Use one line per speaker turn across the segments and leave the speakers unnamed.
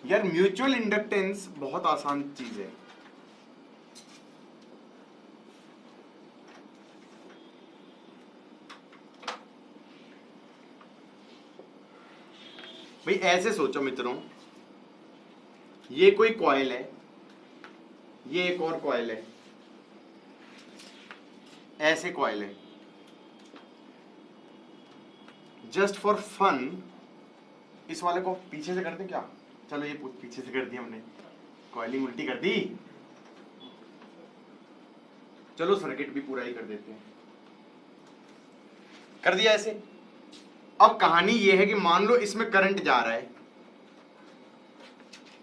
यार mutual inductance बहुत आसान चीज है। भाई ऐसे सोचो मित्रों, ये कोई कॉइल है, ये एक और कॉइल है, ऐसे कॉइल है। जस्ट फॉर फन इस वाले को पीछे से कर दे क्या? चलो ये पीछे से कर दी हमने, कॉइलिंग उल्टी कर दी। चलो सर्किट भी पूरा ही कर देते हैं, कर दिया ऐसे। अब कहानी ये है कि मान लो इसमें करंट जा रहा है,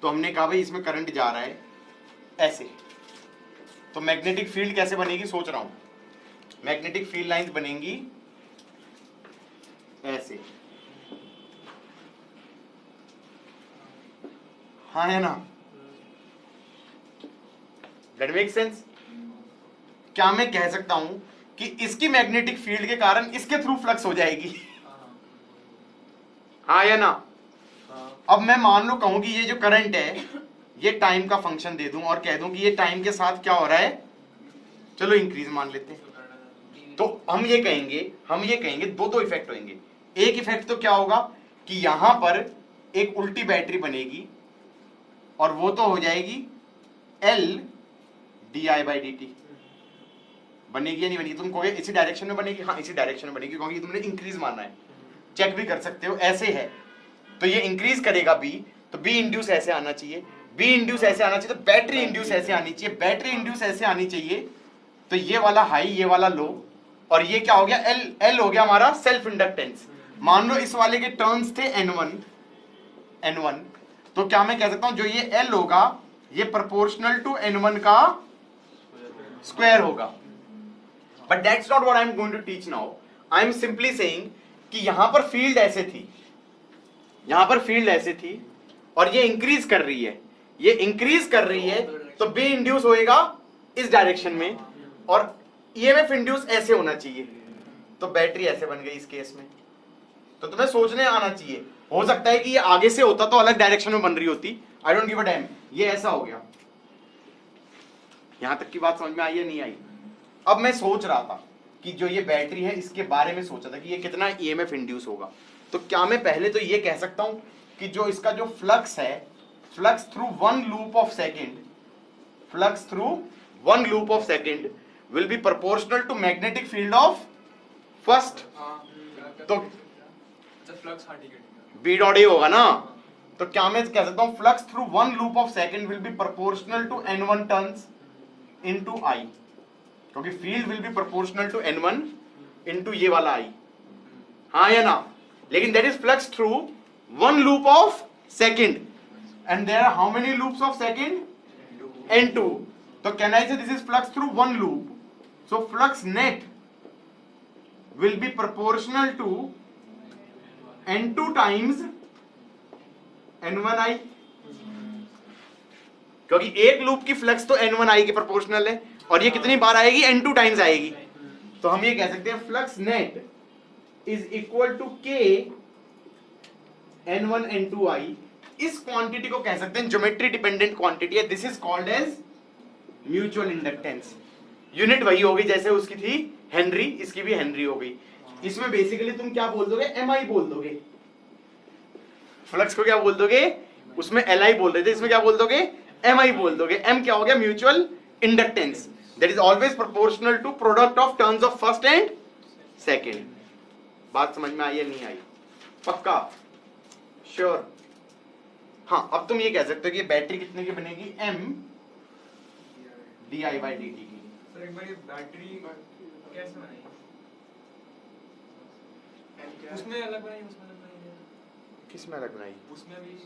तो हमने कहा भाई इसमें करंट जा रहा है ऐसे, तो मैग्नेटिक फील्ड कैसे बनेगी सोच रहा हूं। मैग्नेटिक फील्ड लाइंस बनेंगी ऐसे, हाँ है ना? That make sense? क्या मैं कह सकता हूं कि इसकी मैग्नेटिक फील्ड के कारण इसके थ्रू फ्लक्स हो जाएगी? हाँ या ना? अब मैं मान लो कहूं कि ये जो करंट है ये टाइम का फंक्शन दे दूं और कह दूं कि ये टाइम के साथ क्या हो रहा है, चलो इंक्रीज मान लेते हैं। तो हम ये कहेंगे दो इफेक्ट होंगे। एक इफेक्ट तो क्या होगा कि यहां पर एक उल्टी बैटरी बनेगी और वो तो हो जाएगी L di/dt। बनेगी या नहीं बनेगी? तुम कहोगे इसी डायरेक्शन में बनेगी, हाँ इसी डायरेक्शन में बनेगी क्योंकि तुमने इंक्रीज माना है। चेक भी कर सकते हो, ऐसे है तो ये इंक्रीज करेगा B, तो B इंड्यूस ऐसे आना चाहिए, B इंड्यूस ऐसे आना चाहिए, तो बैटरी इंड्यूस ऐसे आनी चाहिए, बैटरी इंड्यूस ऐसे आनी चाहिए। तो ये वाला हाई, ये वाला लो, और ये क्या हो गया? L हो गया हमारा सेल्फ इंडक्टेंस। मान लो इस वाले के टर्न्स थे N1, तो क्या मैं कह सकता हूं जो ये L होगा ये प्रोपोर्शनल टू N1 का स्क्वायर होगा। But that's not what I am going to teach now. I am simply saying कि यहां पर फील्ड ऐसे थी, यहां पर फील्ड ऐसे थी और ये इंक्रीज कर रही है, ये इंक्रीज कर रही है, तो बी इंड्यूस होएगा इस डायरेक्शन में और ईएमएफ इंड्यूस ऐसे होना चाहिए, तो बैटरी ऐसे बन गई इस केस में। तो तुम्हें सोचने आना चाहिए, हो सकता है कि ये आगे से होता तो अलग डायरेक्शन में बन रही होती, I don't give a dam. ये ऐसा हो गया। यहां तक की बात समझ में आई या नहीं आई? अब मैं सोच रहा था कि जो ये बैटरी है इसके बारे में सोचा था कि ये कितना ईएमएफ इंड्यूस होगा। तो क्या मैं पहले तो ये कह सकता हूं कि जो इसका जो फ्लक्स है, flux through one loop of second, flux through one loop of second will be proportional to magnetic field of first, तो
फ्लक्स
बी डॉट ए होगा ना। तो क्या मैं कह सकता हूं flux through one loop of second will be proportional to N1 turns into I, क्योंकि field will be proportional to N1 into ये वाला I, हाँ या ना? लेकिन that is flux through one loop of second and there are how many loops of second? N2. तो can I say this is flux through one loop, so flux net will be proportional to N2 times N1I, क्योंकि एक loop की flux तो N1I के proportional है और ये कितनी बार आएगी? N2 टाइम्स आएगी। तो हम ये कह सकते हैं flux net is equal to K N1 N2I। इस क्वांटिटी को कह सकते हैं ज्योमेट्री डिपेंडेंट क्वांटिटी है, this is called as mutual inductance. Unit वही होगी जैसे उसकी थी हेनरी, इसकी भी हेनरी हो गई। इसमें बेसिकली तुम क्या बोल दोगे? MI बोल दोगे। फ्लक्स को क्या बोल दोगे? उसमें LI बोल रहे थे, इसमें क्या बोल दोगे? MI बोल दोगे। M क्या हो गया? Mutual inductance, that is always proportional to product of turns of first and second. बात समझ में आई या नहीं आई? पक्का? श्योर? हाँ, अब तुम ये कह सकते हो कि बैटरी कितने की बनेगी? M di/dt की।
सर एक बार ये बैटरी कैसे बनाई? उसमें अलग बनाई, उसमें अलग बनाई,
किसमें अलग बनाई?
उसमें भी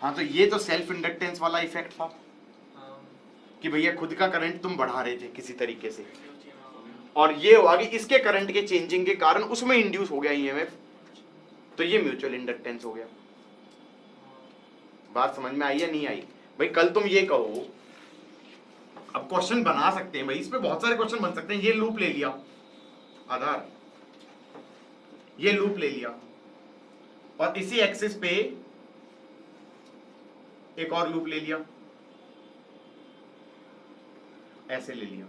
हाँ, तो ये तो सेल्फ इंडक्टेंस वाला इफेक्ट था कि भैया खुद का करंट तुम बढ़ा रहे थे किसी तरीके से, और ये हुआ कि इसके करंट के चेंजिंग के कारण उसमें इंड्यूस हो गया ईएमएफ, तो ये म्यूचुअल इंडक्टेंस हो गया। बात समझ में आई या नहीं आई? भाई कल तुम ये कहो, अब क्वेश्चन बना सकते हैं भाई, इस पे बहुत सारे क्वेश्चन बन सकते हैं। ये लूप ले लिया आधार, ये लूप ले लिया और इसी एक्सिस पे एक और लूप ले लिया, ऐसे ले लिया,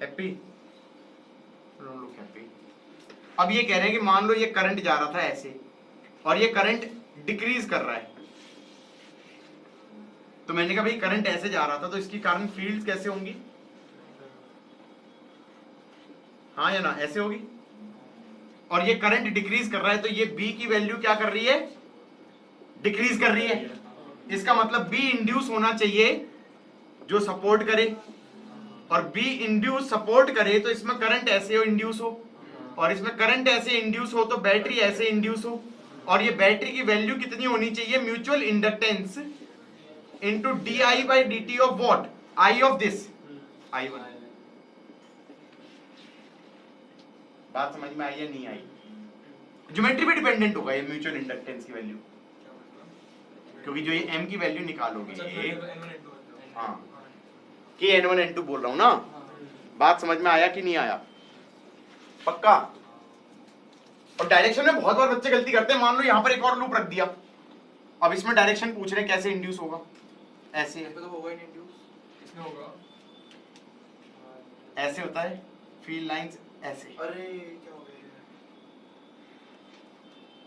हैप्पी, लोग हैप्पी। अब ये कह रहे हैं कि मान लो ये करंट जा रहा था ऐसे और ये करंट डिक्रीज कर रहा है, तो मैंने कहा भाई करंट ऐसे जा रहा था तो इसके कारण फील्ड्स कैसे होंगी, हाँ या ना, ऐसे होगी। और ये करंट डिक्रीज कर रहा है तो ये बी की वैल्यू क्या कर रही है, डिक्रीज कर रही है। इसका मतलब बी इंड्यूस होना चाहिए जो सपोर्ट करे, और बी इंड्यूस सपोर्ट करे तो इसमें करंट ऐसे हो इंड्यूस हो, और इसमें करंट ऐसे इंड्यूस हो तो बैटरी ऐसे इंड्यूस हो। और ये बैटरी की वैल्यू कितनी होनी चाहिए, mutual inductance into D I by d T of what, I of this, I one. बात समझ में आई या नहीं आई? ज्योमेट्री पे डिपेंडेंट होगा ये म्यूचुअल इंडक्टेंस की वैल्यू, क्योंकि जो ये एम की वैल्यू निकालोगे, हाँ कि N1 N2 बोल रहा हूं ना, बात समझ में आया कि नहीं आया? पक्का? और डायरेक्शन में बहुत बार बच्चे गलती करते हैं, मान लो यहां पर एक और लूप रख दिया, अब इसमें डायरेक्शन पूछ रहे हैं कैसे इंड्यूस होगा, ऐसे है
तो होगा ही नहीं इंड्यूस, इसमें होगा
ऐसे होता है, फील्ड लाइंस ऐसे।
अरे क्या हो गया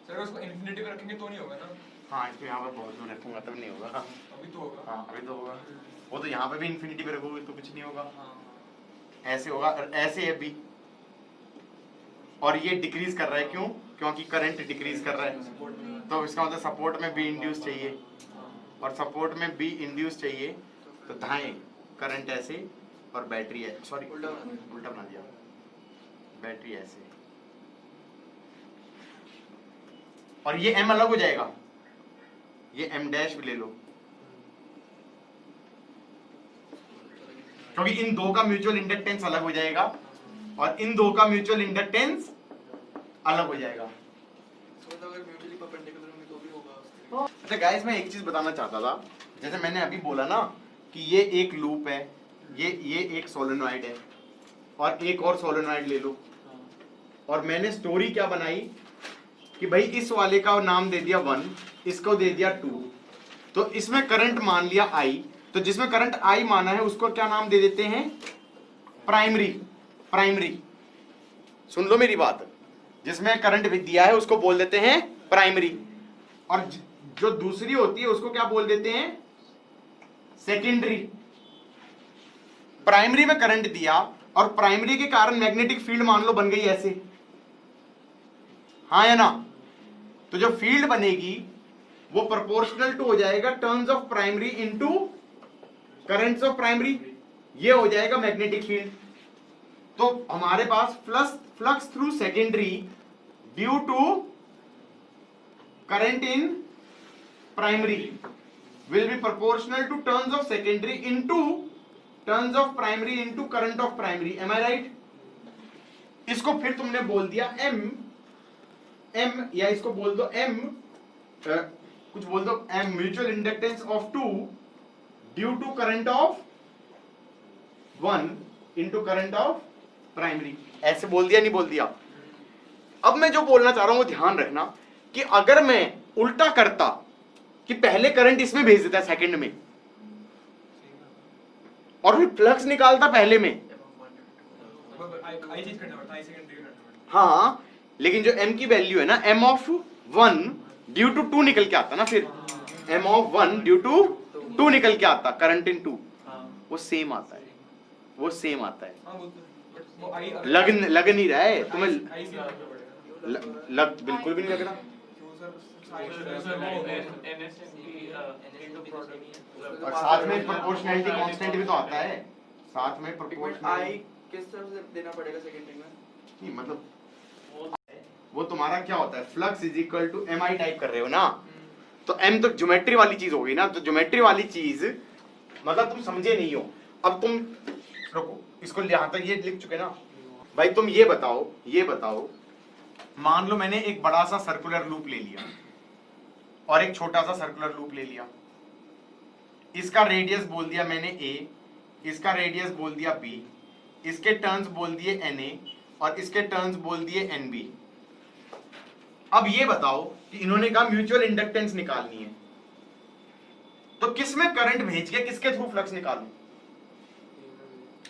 सर, उसको इन्फिनिटी पे रखेंगे तो नहीं होगा ना?
हाँ इसको यहाँ पर बहुत दूर रखूंगा तब नहीं होगा।
अभी तो होगा।
हाँ अभी तो होगा, वो तो यहाँ पे भी इन्फिनिटी पे रखोगे तो कुछ नहीं होगा,
हाँ।
ऐसे होगा, ऐसे है बी, और ये डिक्रीज कर रहा है, क्यों? क्योंकि करंट डिक्रीज कर रहा है, तो इसका मतलब सपोर्ट में बी इंड्यूस चाहिए, और सपोर्ट में बी इंड्यूस चाहिए तो दाएं करंट ऐसे और बैटरी है, सॉरी उल्टा बना दिया, बैटरी ऐसे, और ये एम अलग हो जाएगा, ये एम डैश भी ले लो, क्योंकि इन दो का म्यूचुअल इंडक्टेंस अलग हो जाएगा और इन दो का म्यूचुअल इंडक्टेंस अलग हो जाएगा। अच्छा गाइस, मैं एक चीज बताना चाहता था, जैसे मैंने अभी बोला ना कि ये एक लूप है, ये एक सोलेनॉइड है, और एक और सोलेनॉइड ले लो, और मैंने स्टोरी क्या बनाई कि भाई इस वाले का नाम दे दिया 1, इसको दे दिया 2, तो इसमें करंट मान लिया I, तो जिसमें करंट I माना है उसको क्या नाम दे देते हैं, प्राइमरी। प्राइमरी, सुन लो मेरी बात, जिसमें करंट भी दिया है उसको बोल देते हैं प्राइमरी, और जो दूसरी होती है उसको क्या बोल देते हैं, सेकेंडरी। प्राइमरी में करंट दिया और प्राइमरी के कारण मैग्नेटिक फील्ड मान लो बन गई ऐसे, हाँ या ना, तो जो फील्ड बनेगी वो प्रोपोर्शनल टू हो जाएगा turns of primary into currents of primary, ये हो जाएगा मैग्नेटिक फील्ड। तो हमारे पास flux through secondary due to current in primary will be proportional to turns of secondary into turns of primary into current of primary, am I right? इसको फिर तुमने बोल दिया m, या इसको बोल दो m, कुछ बोल दो m mutual inductance of 2 due to current of 1 into current of primary, ऐसे बोल दिया नहीं बोल दिया? अब मैं जो बोलना चाह रहा हूं वो ध्यान रखना कि अगर मैं उल्टा करता कि पहले करंट इसमें भेज देता सेकंड में और फिर फ्लक्स निकालता पहले में, हाँ, लेकिन जो m की वैल्यू है ना, m ऑफ 1 ड्यू टू 2 निकल के आता ना, फिर m ऑफ 1 ड्यू टू 2 निकल के आता, करंट इन 2, वो सेम आता है, वो सेम आता है। लग नहीं रहा है तुम्हें, लग बिल्कुल भी नहीं लग रहा। और साथ में प्रोपोर्शनैलिटी कांस्टेंट भी तो आता है, साथ में प्रोपोर्शनल
किस तरह से देना पड़ेगा सेकेंडरी में?
नहीं मतलब वो तुम्हारा क्या होता है, flux is equal to M I type कर रहे हो ना, तो एम तो ज्योमेट्री वाली चीज हो गई ना, तो ज्योमेट्री वाली चीज मतलब तुम समझे नहीं हो। अब तुम रुको, इसको यहाँ तक ये लिख चुके ना भाई, तुम ये बताओ मान लो मैंने एक बड़ा सा सर्कुलर लूप ले लिया और एक छोटा सा सर्कुलर लूप ले लिया, इसका रेडियस बोल दिया मैंने a, इसका रेडियस बोल दिया b, इसके टर्न्स बोल दिए na और इसके टर्न्स बोल दिए nb। अब ये बताओ कि इन्होंने कहा म्यूचुअल इंडक्टेंस निकालनी है, तो किस में करंट भेज के किसके थ्रू फ्लक्स निकालूं?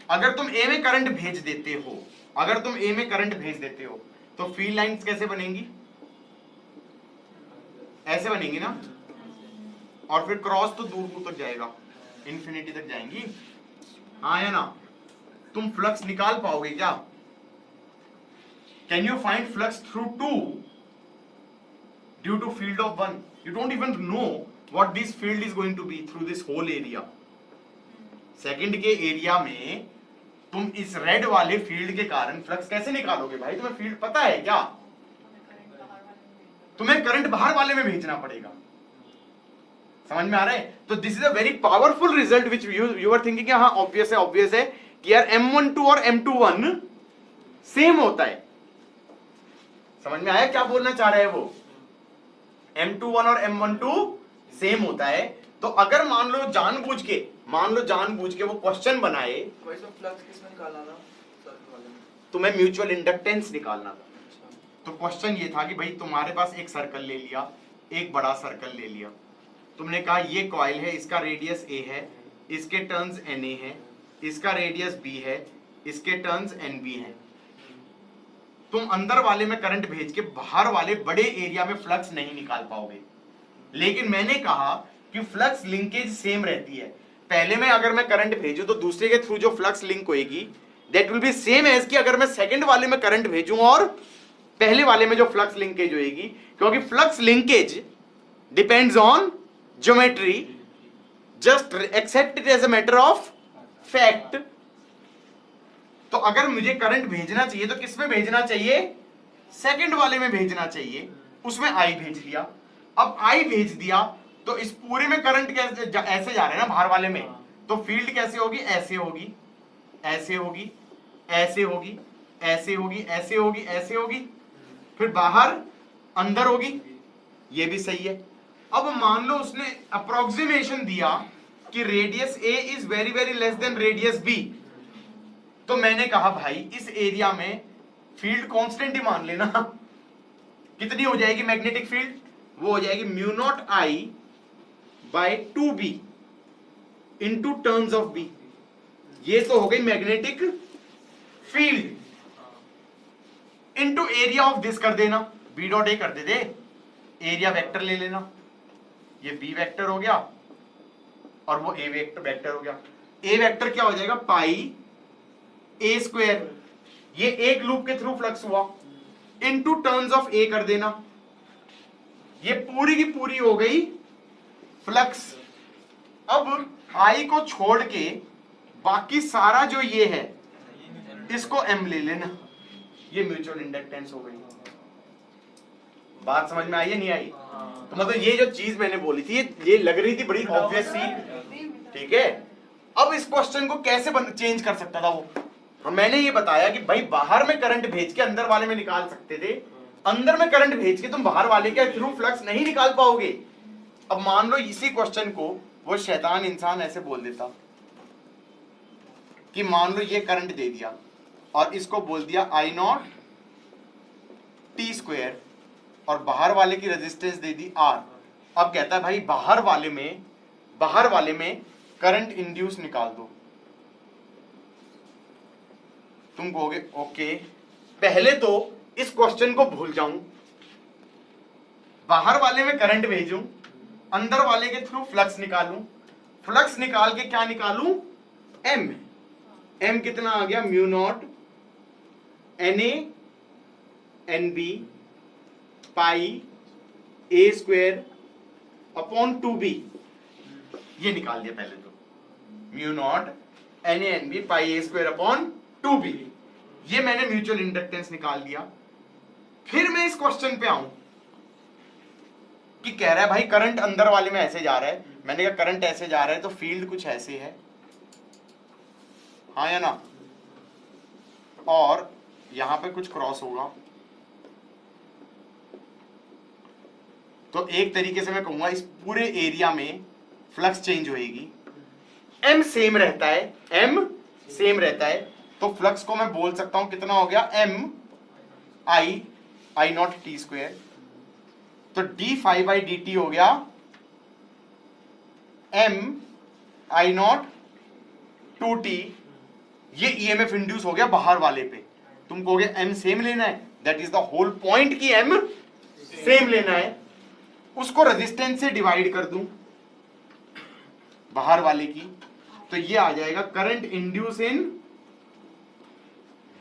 अगर तुम ए में करंट भेज देते हो, अगर तुम ए में करंट भेज देते हो तो फील्ड लाइंस कैसे बनेंगी? ऐसे बनेंगी ना, और फिर क्रॉस तो दूर दूर तक जाएगा, इंफिनिटी तक जाएंगी, हाँ या ना? तुम फ्लक्स निकाल पाओगे क्या? Can you find flux through two due to field of one? You don't even know what this field is going to be through this whole area. Second के एरिया में तुम इस रेड वाले फील्ड के कारण फ्लक्स कैसे निकालोगे भाई? तुम्हें फील्ड पता है क्या? तुम्हें करंट बाहर वाले में भेजना पड़ेगा। समझ में आ रहा है? तो this is a very powerful result which you are thinking, हाँ ऑब्वियस है कि यार M12 और M21 सेम होता है। समझ में आया क्या बोलना चाह रहा है वो? M21 और M12 सेम होता है। तो अगर मान लो जानबूझ के वो क्वेश्चन बनाए,
वही सब फ्लक्स किसमें निकालना था? सर्किल वाले में।
तुम्हें म्यूचुअल इंडक्टेंस निकालना था। तो क्वेश्चन ये था कि भाई तुम्हारे पास एक सर्कल ले लिया, एक बड़ा सर्कल ले लिया, तुमने कहा ये कॉइल है, इसका रेडियस a है, इसके टर्न्स Na है, इसका रेडियस b है, इसके टर्न्स Nb है। तुम अंदर वाले में करंट भेज के बाहर वाले बड़े एरिया में फ्लक्स नहीं निकाल पाओगे। लेकिन मैंने कहा कि फ्लक्स लिंकेज सेम रहती है। पहले में अगर मैं करंट भेजूं तो दूसरे के थ्रू जो फ्लक्स लिंक होगी that will be same as कि अगर मैं सेकंड वाले में करंट भेजूं और पहले वाले में जो फ्लक्स लिंकेज होगी, क्योंकि flux linkage depends on geometry, just accept it as a matter of fact. तो अगर मुझे करंट भेजना चाहिए तो किस में भेजना चाहिए? सेकंड वाले में भेजना चाहिए। उसमें आई भेज दिया। अब आई भेज दिया तो इस पूरे में करंट कैसे ऐसे जा रहे हैं ना बाहर वाले में, तो फील्ड कैसे होगी? ऐसे होगी, ऐसे होगी, ऐसे होगी, ऐसे होगी, ऐसे होगी, ऐसे होगी, फिर बाहर अंदर होगी। ये भी सही है। अब मान लो उसने अप्रोक्सीमेशन दिया कि radius a is very very less than radius b, तो मैंने कहा भाई इस एरिया में फील्ड कांस्टेंट ही मान लेना। कितनी हो जाएगी मैग्नेटिक फील्ड? वो हो जाएगी mu naught I by 2b into terms of b। ये तो हो गई magnetic field into area of this कर देना, b डॉट ए कर दे, एरिया वेक्टर ले लेना, ये b वेक्टर हो गया और वो a वेक्टर हो गया। a वेक्टर क्या हो जाएगा? पाई a स्क्वायर, ये एक लूप के थ्रू फ्लक्स हुआ, इनटू टर्न्स ऑफ a कर देना, ये पूरी की पूरी हो गई फ्लक्स। अब I को छोड़ के बाकी सारा जो ये है इसको M ले लेना, ये म्यूचुअल इंडक्टेंस हो गई। बात समझ में आई है नहीं आई? तो मतलब ये जो चीज मैंने बोली थी ये लग रही थी बड़ी ऑब्वियस सी, ठीक है। अब इस क्वेश्चन को कैसे चेंज कर सकता था वो? और मैंने ये बताया कि भाई बाहर में करंट भेज के अंदर वाले में निकाल सकते थे, अंदर में करंट भेज के तुम बाहर वाले के थ्रू फ्लक्स नहीं निकाल पाओगे। अब मान लो इसी क्वेश्चन को वो शैतान इंसान ऐसे बोल देता कि मान लो ये करंट दे दिया और इसको बोल दिया I नॉट टी स्क्वायर और बाहर वाले की रेजिस्टेंस दे दी R। अब कहता है भाई बाहर वाले में करंट इंड्यूस निकाल दो। तुम कहोगे ओके, पहले तो इस क्वेश्चन को भूल जाऊं, बाहर वाले में करंट भेजूं, अंदर वाले के थ्रू फ्लक्स निकालूं, फ्लक्स निकाल के क्या निकालूं? m कितना आ गया? Mu naught Na Nb pi a square upon 2b, ये निकाल दिया पहले तो, mu naught Na Nb pi a square upon 2b, ये मैंने म्यूचुअल इंडक्टेंस निकाल दिया। फिर मैं इस क्वेश्चन पे आऊं कि कह रहा है भाई करंट अंदर वाले में ऐसे जा रहा है, मैंने कहा करंट ऐसे जा रहा है तो फील्ड कुछ ऐसे है, हाँ या ना? और यहां पे कुछ क्रॉस होगा, तो एक तरीके से मैं कहूंगा इस पूरे एरिया में फ्लक्स चेंज होएगी। m सेम रहता है, तो फ्लक्स को मैं बोल सकता हूं कितना हो गया? m I naught t square तो d phi by d t हो गया m I naught two t, ये ईएमएफ इंड्यूस हो गया बाहर वाले पे। तुम कहोगे एम सेम लेना है, that is the whole point कि एम सेम लेना है। उसको रेजिस्टेंस से डिवाइड कर दूं बाहर वाले की, तो ये आ जाएगा करंट इंड्यूस इन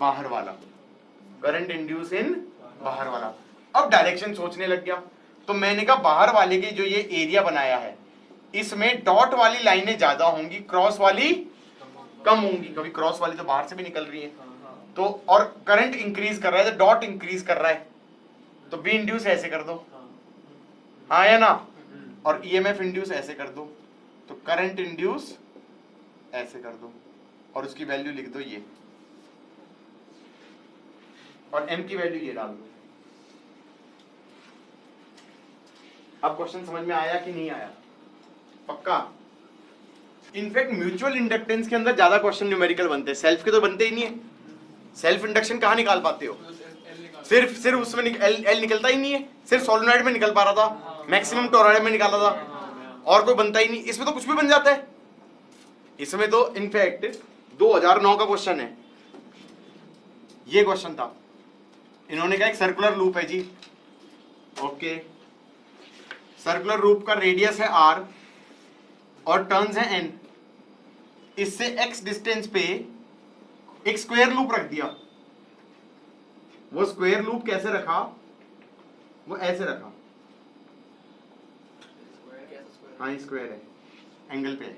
बाहर वाला, करंट इंड्यूस इन बाहर वाला। अब डायरेक्शन सोचने लग गया, तो मैंने कहा बाहर वाले के जो ये एरिया बनाया है इसमें डॉट वाली लाइनें ज्यादा होंगी, क्रॉस वाली कम होंगी, क्योंकि क्रॉस वाली तो बाहर से भी निकल रही है। तो और करंट इंक्रीज कर रहा है तो डॉट इंक्रीज कर रहा है, तो बी इंड्यूस ऐसे कर दो, हाँ या ना, और ईएमएफ इंड्यूस ऐसे कर दो, तो करंट इंड्यूस ऐसे कर दो और उसकी वैल्यू लिख दो ये, और एम की वैल्यू ये डाल दो। अब क्वेश्चन समझ में आया कि नहीं आया? पक्का? इनफैक्ट म्यूचुअल इंडक्टेंस के अंदर ज्यादा क्वेश्चन न्यूमेरिकल बनते हैं, सेल्फ के तो बनते ही नहीं है। सेल्फ इंडक्शन कहाँ निकाल पाते हो? सिर्फ उसमें एल निकलता ही नहीं है, सिर्फ सोलेनॉइड में निकल पा रहा था, मैक्सिमम टोरॉइड में निकाला था, और कोई बनता ही नहीं। इसमें तो कुछ भी बन जाता है। इसमें तो इनफैक्ट 2009 का क्वेश्चन है, ये क्वेश्चन था। इन्होंने कहा एक सर्कुलर लूप है जी, ओके, सर्कुलर लूप का रेडियस है r और टर्न्स है n, इससे x डिस्टेंस पे एक स्क्वायर लूप रख दिया। वो स्क्वायर लूप कैसे रखा? वो ऐसे रखा, हाँ स्क्वायर है, एंगल पे है,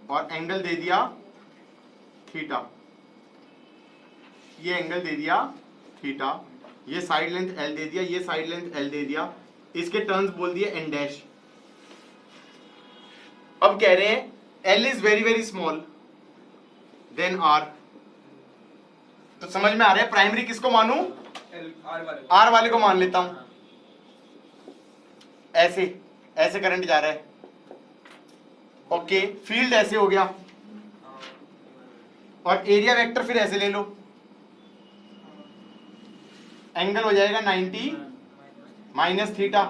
और एंगल दे दिया थीटा, ये एंगल दे दिया थीटा, ये साइड लेंथ l दे दिया, ये साइड लेंथ l दे दिया, इसके टर्न्स बोल दिए n डैश। अब कह रहे हैं l is very very small than r, तो समझ में आ रहा है प्राइमरी किसको मानूं? r वाले को मान लेता हूं। ऐसे ऐसे करंट जा रहा है, ओके, फील्ड ऐसे हो गया, और एरिया वेक्टर फिर ऐसे ले लो, एंगल हो जाएगा 90 माइनस थीटा,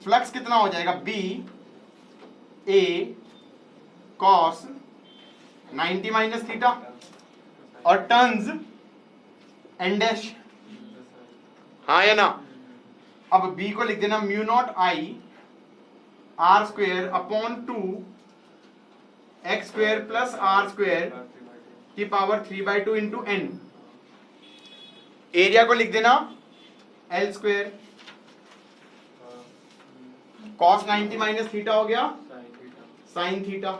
फ्लक्स कितना हो जाएगा? B A cos 90 minus theta, और टर्न्स एन डैश, हाँ या ना? अब बी को लिख देना mu naught I R square upon 2 x square plus R square की पावर 3/2 इंटू एन। एरिया को लिख देना L square cos 90 minus theta हो गया sine theta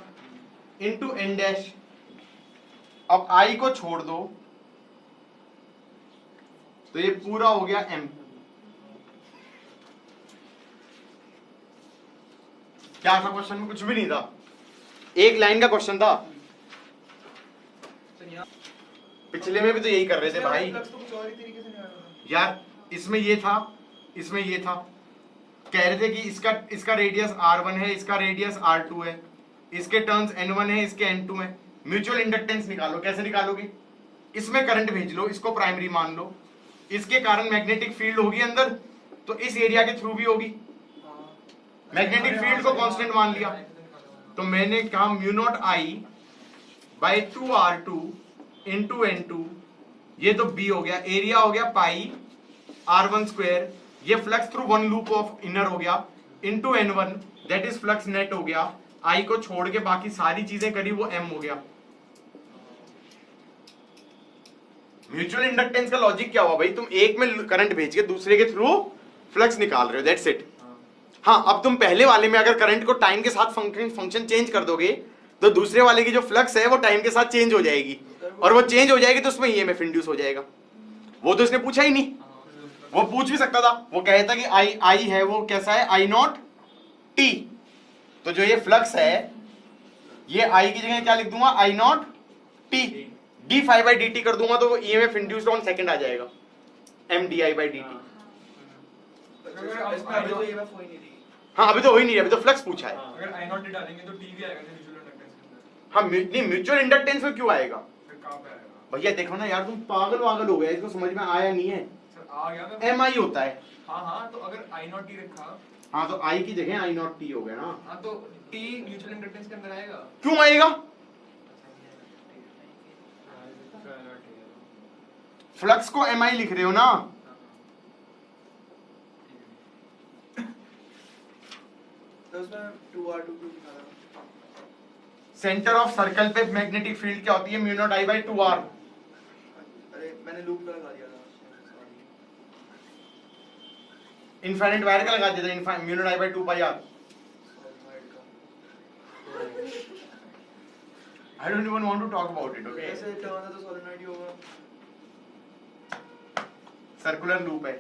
into N dash. अब आई को छोड़ दो तो ये पूरा हो गया एम। क्या था क्वेश्चन में? कुछ भी नहीं था, एक लाइन का क्वेश्चन था। पिछले में भी तो यही कर रहे थे भाई यार। इसमें ये था, इसमें ये था, कह रहे थे कि इसका रेडियस r1 है, इसका रेडियस r2 है, इसके टर्न्स n1 है, इसके n2 है। म्यूचुअल इंडक्टेंस निकालो। कैसे निकालोगे? इसमें करंट भेज लो, इसको प्राइमरी मान लो, इसके कारण मैग्नेटिक फील्ड होगी अंदर, तो इस एरिया के थ्रू भी होगी। मैग्नेटिक फील्ड को कांस्टेंट मान लिया, तो मैंने कहा mu naught I by 2r2 into n2, ये तो b हो गया, एरिया हो गया पाई r1 स्क्वायर, ये flux through one loop of inner हो गया, into n1 that is flux net हो गया। आई को छोड़ के बाकी सारी चीजें करी, वो m हो गया। म्यूचुअल इंडक्टेंस का लॉजिक क्या हुआ भाई? तुम एक में करंट भेज के दूसरे के थ्रू फ्लक्स निकाल रहे हो, दैट्स इट। हाँ, अब तुम पहले वाले में अगर करंट को टाइम के साथ फंक्शन चेंज कर दोगे तो दूसरे वाले की जो फ्लक्स है वो टाइम के साथ चेंज हो जाएगी, और वो चेंज हो जाएगी तो उसमें ईएमएफ इंड्यूस हो जाएगा। वो तो इसने पूछा ही नहीं, वो पूछ भी सकता था, वो कहता कि आई है वो कैसा है, आई नॉट टी, तो जो ये फ्लक्स है ये आई की जगह क्या लिख दूंगा, I naught t, d phi by d t कर दूंगा तो वो ईएमएफ इंड्यूस्ड ऑन सेकंड आ जाएगा, m d I by d t. हाँ अभी तो हो ही नहीं, अभी तो फ्लक्स पूछा है।
अगर आई नॉट टी डालेंगे तो टी भी आएगा म्यूचुअल इंडक्टेंस के अंदर।
हाँ नहीं, म्यूचुअल इंडक्टेंस में क्यों आएगा
फिर कहां पे आएगा?
भैया? देखो ना यार, तुम पागल वागल हो गए, इसको समझ में आया नहीं है।
सर आ गया मैं
एम आई होता है।
हाँ तो अगर आई नॉट टी रखा
हाँ तो आई की जगह आई नॉट टी हो गया ना।
हाँ तो टी म्यूचुअल इंडक्टेंस के अंदर आएगा।
क्यों आएगा? फ्लक्स को एम आई लिख रहे हो ना,
तो उसमें 2r2 क्यों लिखा था?
सेंटर ऑफ सर्कल पे मैग्नेटिक फील्ड क्या होती है? Mu naught I by 2r।
अरे मैंने लूप का लगा दिया था।
इनफाइनाइट वायर का लगा दिया था, mu naught I by 2 pi r।
Solenoid का
I don't even want to talk about it, okay?
ऐसे टर्न है तो सॉलिनॉइड ही होगा।
सर्कुलर लूप है,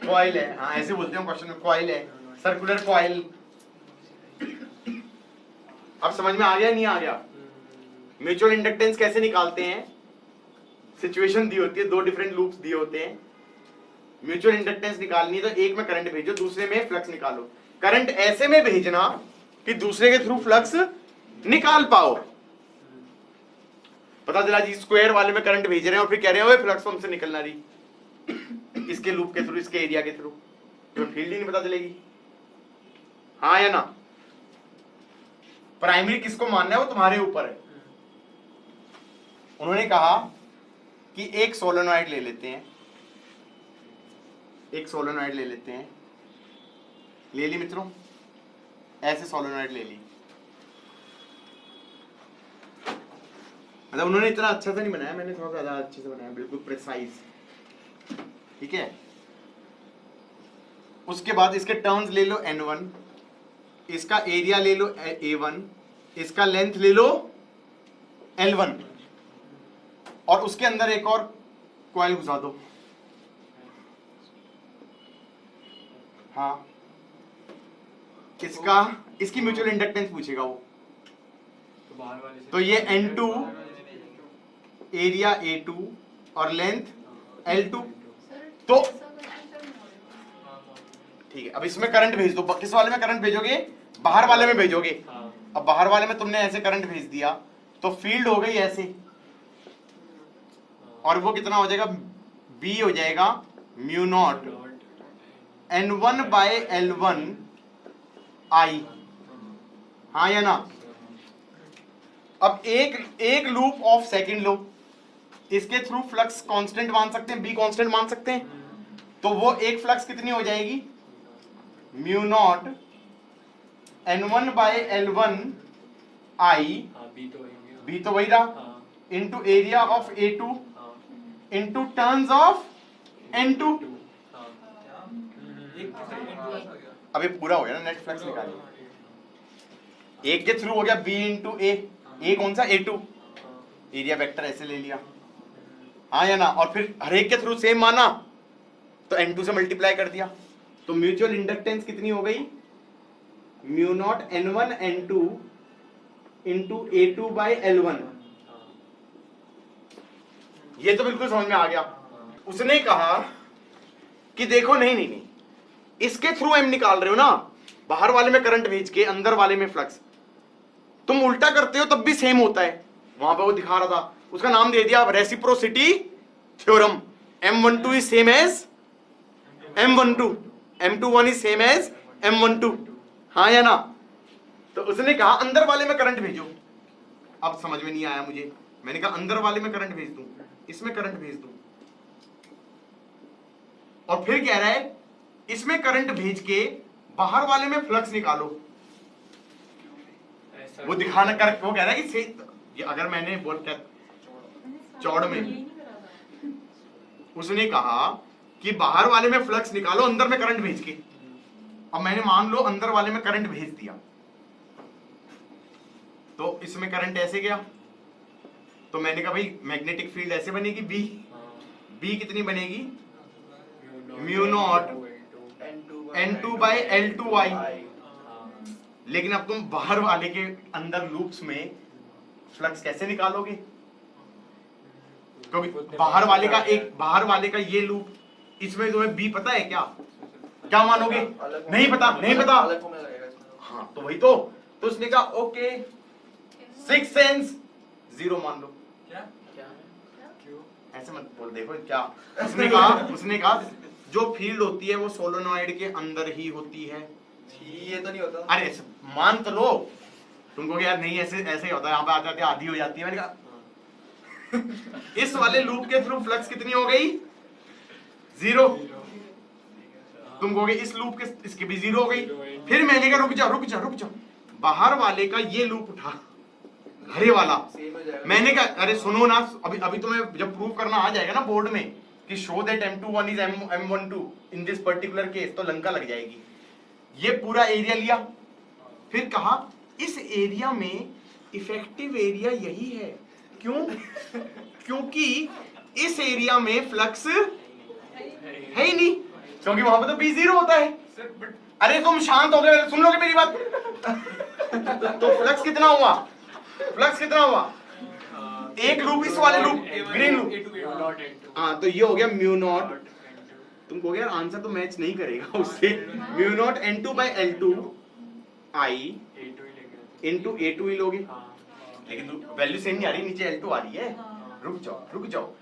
कॉइल है, हाँ ऐसे बोलते हैं क्वेश्चन में, कॉइल है, सर्कुलर कॉइल। अब समझ में आ गया नहीं आ गया? म्यूचुअल इंडक्टेंस कैसे निकालते हैं? सिचुएशन दी होती है, दो डिफरेंट लूप्स दिए होते हैं, म्यूचुअल इंडक्टेंस निकालनी है तो एक में करंट भेजो, दूसरे में फ्लक्स निकालो। करंट ऐसे में भेजना कि दूसरे के थ्रू फ्लक्स निकाल पाओ। पता चला जी स्क्वायर वाले में करंट भेज रहे हैं और फिर कह रहे हैं फ्लक्स हमसे निकलना रही इसके लूप के थ्रू, इसके एरिया के थ्रू, तो फील्ड ही नहीं पता चलेगी। हाँ या ना? प्राइमरी किसको मानना है वो तुम्हारे ऊपर है। उन्होंने कहा कि एक सोलेनॉइड ले लेते हैं, एक सोलेनॉइड ले लेते हैं, ले ली मित्रों, ऐसे सोलेनॉइड ले ली। मतलब उन्होंने इतना अच्छा से नहीं बनाया, मैंने थोड़ा ज्यादा अच्छे से बनाया, बिल्कुल प्रिसाइज, ठीक है। उसके बाद इसके टर्न्स ले लो n1, इसका एरिया ले लो a1, इसका लेंथ ले लो l1, और उसके अंदर एक और कॉइल घुसा दो। हाँ, किसका? इसकी म्यूचुअल इंडक्टेंस पूछेगा वो। तो ये n2, एरिया a2 और लेंथ l2। तो ठीक है, अब इसमें करंट भेज दो। किस वाले में करंट भेजोगे? बाहर वाले में भेजोगे। अब बाहर वाले में तुमने ऐसे करंट भेज दिया तो फील्ड हो गई ऐसे, और वो कितना हो जाएगा? B हो जाएगा mu naught n1 by l1 I। हाँ या ना? अब एक लूप ऑफ सेकंड लो, इसके थ्रू फ्लक्स कांस्टेंट मान सकते हैं, बी कांस्टेंट मान सकते हैं, तो वो एक फ्लक्स कितनी हो जाएगी? Mu naught n1 by l1 I, B तो वही रहा, into area of a2 into turns of n2। अब ये पूरा हो गया ना, नेट फ्लक्स निकालिए। एक के थ्रू हो गया b इंटू ए कौन सा? a2, एरिया वेक्टर ऐसे ले लिया, हाँ या ना? और फिर हर एक के थ्रू सेम माना तो n2 से मल्टीप्लाई कर दिया, तो म्यूचुअल इंडक्टेंस कितनी हो गई? Mu naught n1 n2 into a2 by l1। ये तो बिल्कुल समझ में आ गया। उसने कहा कि देखो नहीं, इसके थ्रू m निकाल रहे हो ना, बाहर वाले में करंट भेज के अंदर वाले में फ्लक्स, तुम उल्टा करते हो तब भी सेम होता है। वहां पे वो दिखा रहा था, उसका नाम दे दिया reciprocity theorem. M12 is same as M12, M21 is same as M12, हाँ या ना? तो उसने कहा अंदर वाले में करंट भेजो। अब समझ में नहीं आया मुझे, मैंने कहा अंदर वाले में करंट भेज दूं, इसमें करंट भेज दूं, और फिर कह रहा है इसमें करंट भेज के बाहर वाले में फ्लक्स निकालो। वो दिखाना कर, वो कह रहा है कि ये अगर मैंने बोल क्या चौड़ में, उसने कहा कि बाहर वाले में फ्लक्स निकालो अंदर में करंट भेज के। अब मैंने मान लो अंदर वाले में करंट भेज दिया, तो इसमें करंट ऐसे गया, तो मैंने कहा भाई मैग्नेटिक फील्ड ऐसे बनेगी, बी कितनी बनेगी? Mu naught n2 by l2I। लेकिन अब तुम बाहर वाले के अंदर लूप्स में फ्लक्स कैसे निकालोगे? क्योंकि बाहर वाले का ये लूप, इसमें तुम्हें बी पता है क्या मानोगे? नहीं पता। हाँ तो वही तो उसने कहा ओके 6 सेंस 0 मान लो।
क्या
ऐसे मत बोल, देखो क्या उसने कहा जो फील्ड होती है वो सोलेनॉइड के अंदर ही होती है।
ये तो नहीं होता।
अरे ऐसे मान तो लो, तुमको यार नहीं ऐसे ऐसे ही होता है, यहाँ पे आते आते आधी हो जाती है। मैंने कहा इस वाले लूप के थ्रू फ्लक्स कितनी हो गई? 0। तुम कहोगे इस लूप के इसकी भी 0 हो गई। फिर मैंने कहा रुक जाओ, बाहर वाले का ये लूप उठा, हरे वाला।
सेम हो जाएगा।
मैंने कहा अरे सुनो ना, अभी तुम्हें जब प्रूव करना आ जाएगा ना बोर्ड में कि show that M21 is M12 in this particular case, तो लंका लग जाएगी। ये पूरा एरिया लिया, फिर कहा इस एरिया में इफेक्टिव एरिया यही है। क्यों? क्योंकि इस एरिया में फ्लक्स है ही नहीं, क्योंकि वहां पर तो B0 होता है।
सर बट
अरे तुम शांत हो गए, सुन लोगे मेरी बात? तो फ्लक्स कितना हुआ? एक लूप, इस वाले लूप, ग्रीन लूप। हाँ, तो ये हो गया म्यू नॉट। तुम कहोगे यार आंसर तो मैच नहीं करेगा उससे। Mu naught N2 by L2 I into A2 ही लोगे, लेकिन वैल्यू सेम नहीं आ रही, नीचे L2 आ रही है। रुक जाओ।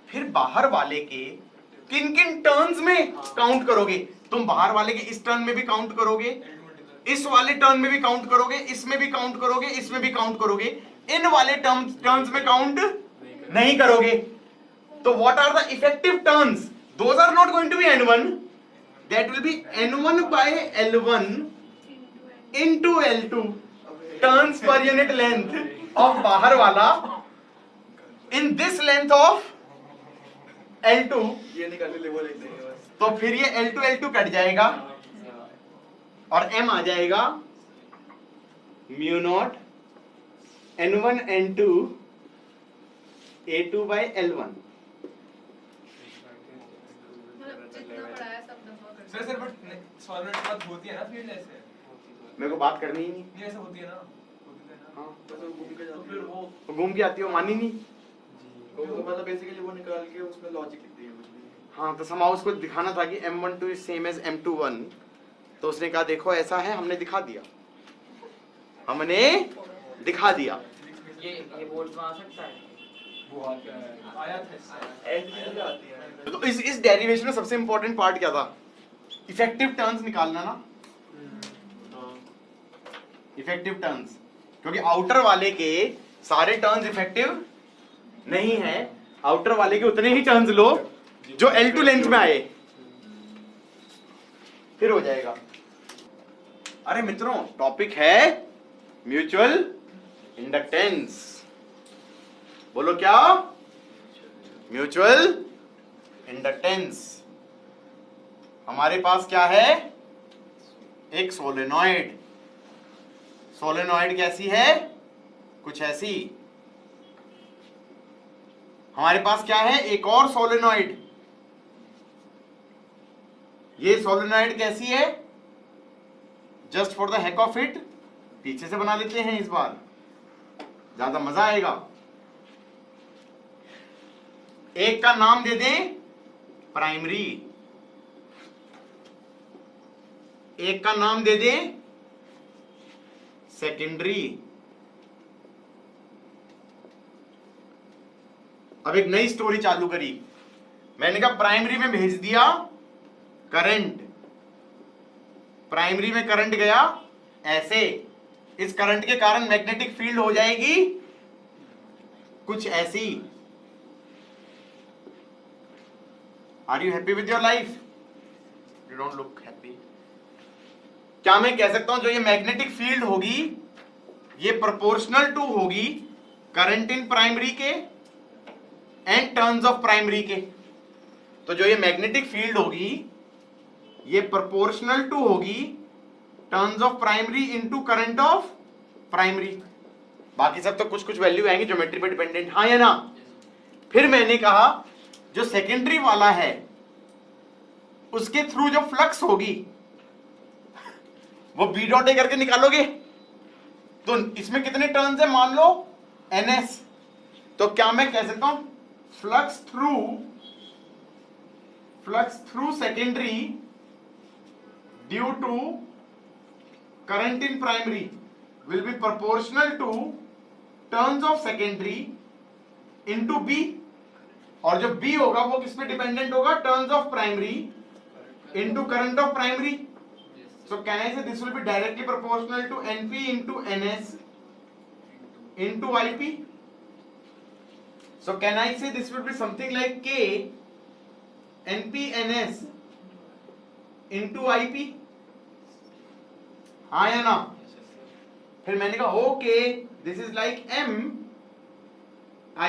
फिर बाहर वाले के किन किन टर्न्स में काउंट करोगे? तुम बाहर वाले के इस टर्न में भी काउंट करोगे, इस वाले टर्न में भी काउंट करोगे, इसमें भी काउंट करोगे, इसमें भी काउंट करोगे। इन वाले टर्न्स में काउंट नहीं करोगे। तो what are the effective turns? Those are not going to be N1, that will be N1 by L1 into L2 turns per unit length of बाहर वाला in this length of L2।
ये निकालने ले वो लिख देंगे बस।
तो फिर ये L2 कट जाएगा और M आ जाएगा mu naught N1 N2 A2 by L1।
Sir but solvent के बाद होती है ना फील्ड ऐसे?
मेरे को बात करनी ही नहीं।
नहीं ऐसे होती है ना? होती है ना?
हाँ,
बस वो घूम के जाती है।
फिर
वो
घूम के आती हो, मानी नहीं।
मतलब बेसिकली वो निकाल के उसमें लॉजिक लिख दिया कुछ भी।
हाँ, तो समाउ उसको दिखाना था कि M12 is same as M21, तो उसने कहा देखो ऐसा है, हमने दिखा दिया।
ये बोर्ड में आ सकता है।
वो आता है, आया था इससे।
एंड में आती है।
तो इस डेरिवेशन में सबसे इंपॉर्टेंट पार्ट क्या था? इफेक्टिव टर्न्स निकालना ना, इफेक्टिव टर्न्स, क्योंकि आउटर वाले के सारे टर्न्स इफेक्टिव नहीं है। आउटर वाले के उतने ही टर्न्स लो जो L2 लेंथ में आए, फिर हो जाएगा। अरे मित्रों, टॉपिक है म्यूचुअल इंडक्टेंस। बोलो क्या? Mutual inductance. हमारे पास क्या है? एक सोलेनॉइड। सोलेनॉइड कैसी है? कुछ ऐसी। हमारे पास क्या है? एक और सोलेनॉइड। ये सोलेनॉइड कैसी है? Just for the heck of it पीछे से बना लेते हैं, इस बार ज्यादा मजा आएगा। एक का नाम दे दें प्राइमरी, एक का नाम दे दें सेकेंडरी। अब एक नई स्टोरी चालू करी। मैंने कहा प्राइमरी में भेज दिया करंट, प्राइमरी में करंट गया ऐसे, इस करंट के कारण मैग्नेटिक फील्ड हो जाएगी कुछ ऐसी। Are you happy with your life? You don't look happy. क्या मैं कह सकता हूं जो ये मैग्नेटिक फील्ड होगी ये प्रोपोर्शनल टू होगी करंट इन प्राइमरी के एंड टर्न्स ऑफ प्राइमरी के? तो जो ये मैग्नेटिक फील्ड होगी ये प्रोपोर्शनल टू होगी turns of primary into current of primary. बाकी सब तो कुछ कुछ वैल्यू आएंगे ज्योमेट्री पे डिपेंडेंट, हाँ या ना? फिर मैंने कहा जो सेकेंडरी वाला है उसके थ्रू जो फ्लक्स होगी वो बी डॉट ए करके निकालोगे। तो इसमें कितने टर्न्स है मान लो NS। तो क्या मैं कह सकता हूं flux through secondary due to current in primary will be proportional to turns of secondary into B, और जो B होगा वो किस पे डिपेंडेंट होगा? Turns of primary into current of primary. So can I say this will be directly proportional to NP into NS into IP. So can I say this will be something like K NP NS into IP. हाँ या ना? फिर मैंने कहा okay this is like M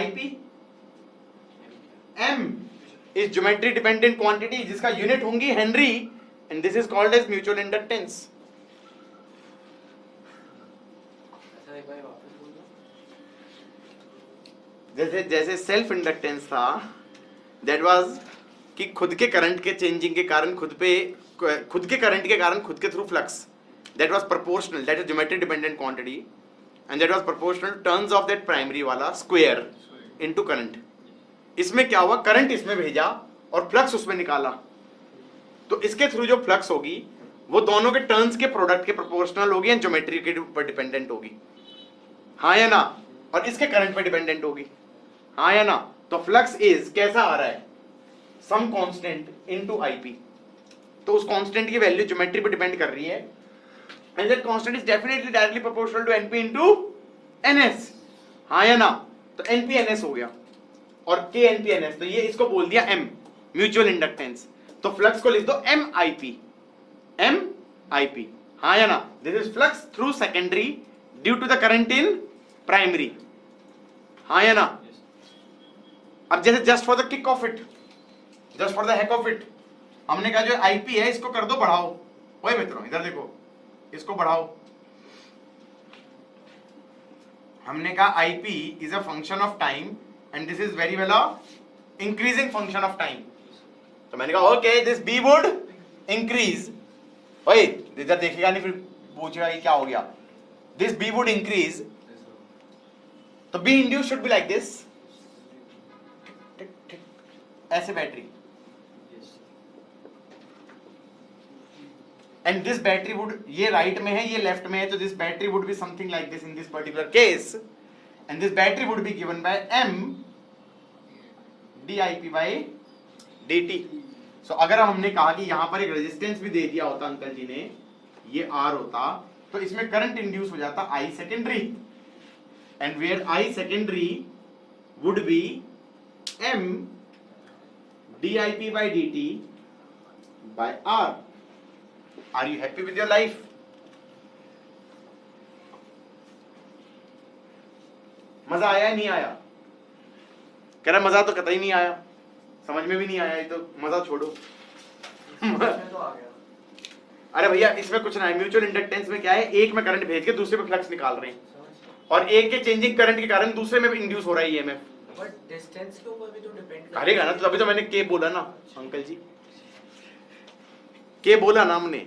IP. M is geometry dependent quantity जिसका unit होंगी henry and this is called as mutual inductance. जैसे जैसे सेल्फ इंडक्टेंस था दैट वाज कि खुद के करंट के चेंजिंग के कारण खुद के करंट के कारण खुद के through flux, that was proportional, that is geometry dependent quantity and that was proportional turns of that primary वाला स्क्वायर इनटू करंट. इसमें क्या हुआ? करंट इसमें भेजा और फ्लक्स उसमें निकाला, तो इसके थ्रू जो फ्लक्स होगी वो दोनों के टर्न्स के प्रोडक्ट के प्रोपोर्शनल होगी एंड ज्योमेट्री के ऊपर डिपेंडेंट होगी. हाँ या ना? और इसके करंट पे डिपेंडेंट होगी. हाँ या ना? तो फ्लक्स इज कैसा आ रहा है? Some constant into IP. तो उस कांस्टेंट की वैल्यू ज्योमेट्री पे डिपेंड कर रही है and that constant is definitely directly proportional to NP into NS. हाँ या ना? तो NP NS हो गया और K NP NS, तो ये इसको बोल दिया M म्यूचुअल इंडक्टेंस. तो फ्लक्स को लिख दो MIP. MIP. हाँ या ना? This is flux through secondary due to the current in primary. हाँ या ना? अब जैसे just for the kick of it, just for the heck of it, हमने कहा जो IP है इसको कर दो बढ़ाओ. ओए मित्रों इधर देखो, इसको बढ़ाओ. हमने कहा IP is a function of time and this is very well a increasing function of time. तो मैंने कहा okay this B would increase. ओए इधर देखेगा नहीं फिर पूछेगा ये क्या हो गया. This B would increase. तो B induced should be like this. ऐसे battery. And this battery would, ये राइट में है ये लेफ्ट में है, तो this battery would be something like this in this particular case. And this battery would be given by M dIP by dt. So अगर हमने कहा कि यहां पर एक रेजिस्टेंस भी दे दिया होता अंकल जी ने, ये R होता, तो इसमें करंट इंड्यूस हो जाता I secondary, and where I secondary would be M dIP by dt by R. Are you happy with your life? मजा आया नहीं आया? कह रहा मजा तो कतई नहीं आया, समझ में भी नहीं आया, ये तो मजा छोड़ो.
तो आ गया.
अरे भैया इसमें कुछ ना है. म्यूचुअल इंडक्टेंस में क्या है? एक में करंट भेज के दूसरे में फ्लक्स निकाल रहे हैं और एक के चेंजिंग करंट के कारण दूसरे में भी इंड्यूस हो रहा है EMF.
बट डिस्टेंस के ऊपर भी तो डिपेंड
करेगा ना, तो तभी तो मैंने K बोला ना अंकल जी. K बोला ना हमने.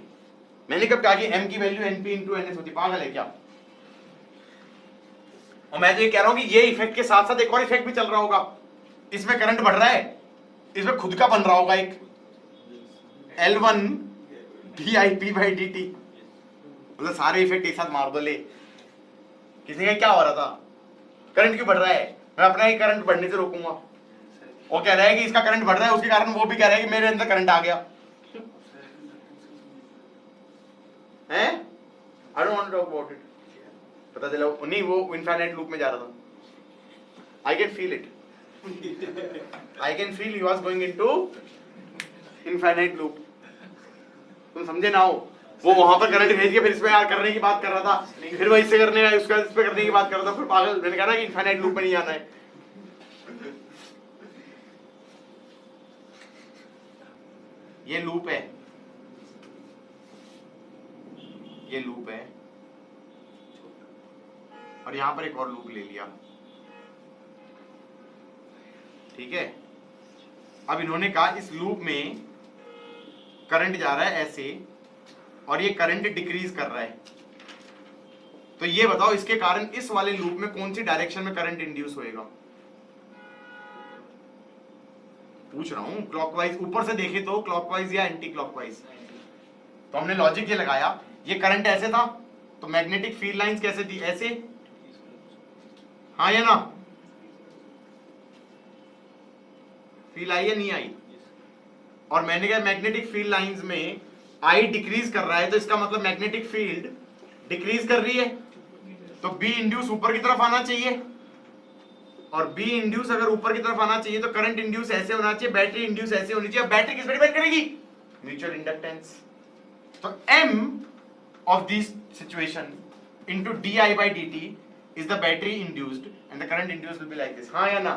मैंने कब कहा कि M की वैल्यू NP इनटू NS होती? पागल है क्या? और मैं तो ये कह रहा हूं कि ये इफेक्ट के साथ साथ एक और इफेक्ट भी चल रहा होगा. इसमें करंट बढ़ रहा है, इसमें खुद का बन रहा होगा एक L1 dIP by dt. मतलब सारे इफेक्ट एक साथ मार दो. ले किसी का क्या हो रहा था? करंट क्यों बढ़ रहा है? मैं अपना ही करंट बढ़ने से रोकूंगा. वो कह रहा है कि इसका करंट बढ़ रहा है, उसके कारण वो भी कह रहा है कि मेरे अंदर करंट आ गया है. I don't want to talk about it. पता चला नहीं वो इनफाइनाइट लूप में जा रहा था. I can feel it. I can feel he was going into infinite loop. तुम समझे ना हो? वो वहां पर करंट भेज के फिर इसमें करने की बात कर रहा था, फिर वो इससे करने का उसका इस पे करने की बात कर रहा था. फिर पागल. मैंने कहा ना कि इनफाइनाइट लूप में नहीं आना है. ये लूप है, ये लूप है और यहां पर एक और लूप ले लिया. ठीक है. अब इन्होंने कहा इस लूप में करंट जा रहा है ऐसे और ये करंट डिक्रीज कर रहा है. तो ये बताओ इसके कारण इस वाले लूप में कौन सी डायरेक्शन में करंट इंड्यूस होएगा? पूछ रहा हूं. क्लॉकवाइज ऊपर से देखे तो क्लॉकवाइज या एंटी क्लॉकवाइज? तो हमने लॉजिक ये लगाया, ये करंट ऐसे था तो मैग्नेटिक फील्ड लाइंस कैसे थी? ऐसे. हाँ या ना? फील आई या नहीं आई? और मैंने कहा मैग्नेटिक फील्ड लाइंस में आई डिक्रीज कर रहा है, तो इसका मतलब मैग्नेटिक फील्ड डिक्रीज कर रही है, तो बी इंड्यूस ऊपर की तरफ आना चाहिए, और बी इंड्यूस अगर ऊपर की तरफ आना चाहिए तो करंट इंड्यूस ऐसे होना चाहिए, बैटरी इंड्यूस ऐसे होनी चाहिए। बैटरी किस पे डिपेंड करेगी? Mutual inductance. तो m of this situation into di by dt is the battery induced and the current induced will be like this. हाँ या ना?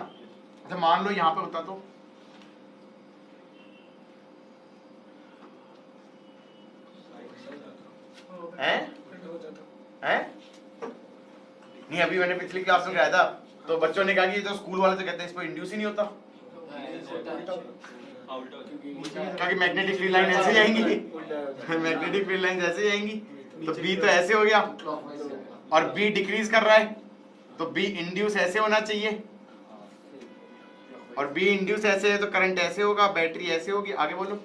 अच्छा मान लो यहां पे होता तो हैं? नहीं, अभी मैंने पिछली क्लास में कराया था तो बच्चों ने कहा कि ये तो स्कूल वाले तो कहते हैं इस पर इंड्यूस ही नहीं होता, क्योंकि मैग्नेटिक फील्ड लाइन ऐसे जाएंगी, मैग्नेटिक फील्ड लाइन ऐसे जाएंगी, तो बी तो ऐसे हो गया और बी डिक्रीज कर रहा है, तो बी इंड्यूस ऐसे होना चाहिए, और बी इंड्यूस ऐसे है तो करंट ऐसे होगा, बैटरी ऐसे होगी। आगे बोलो।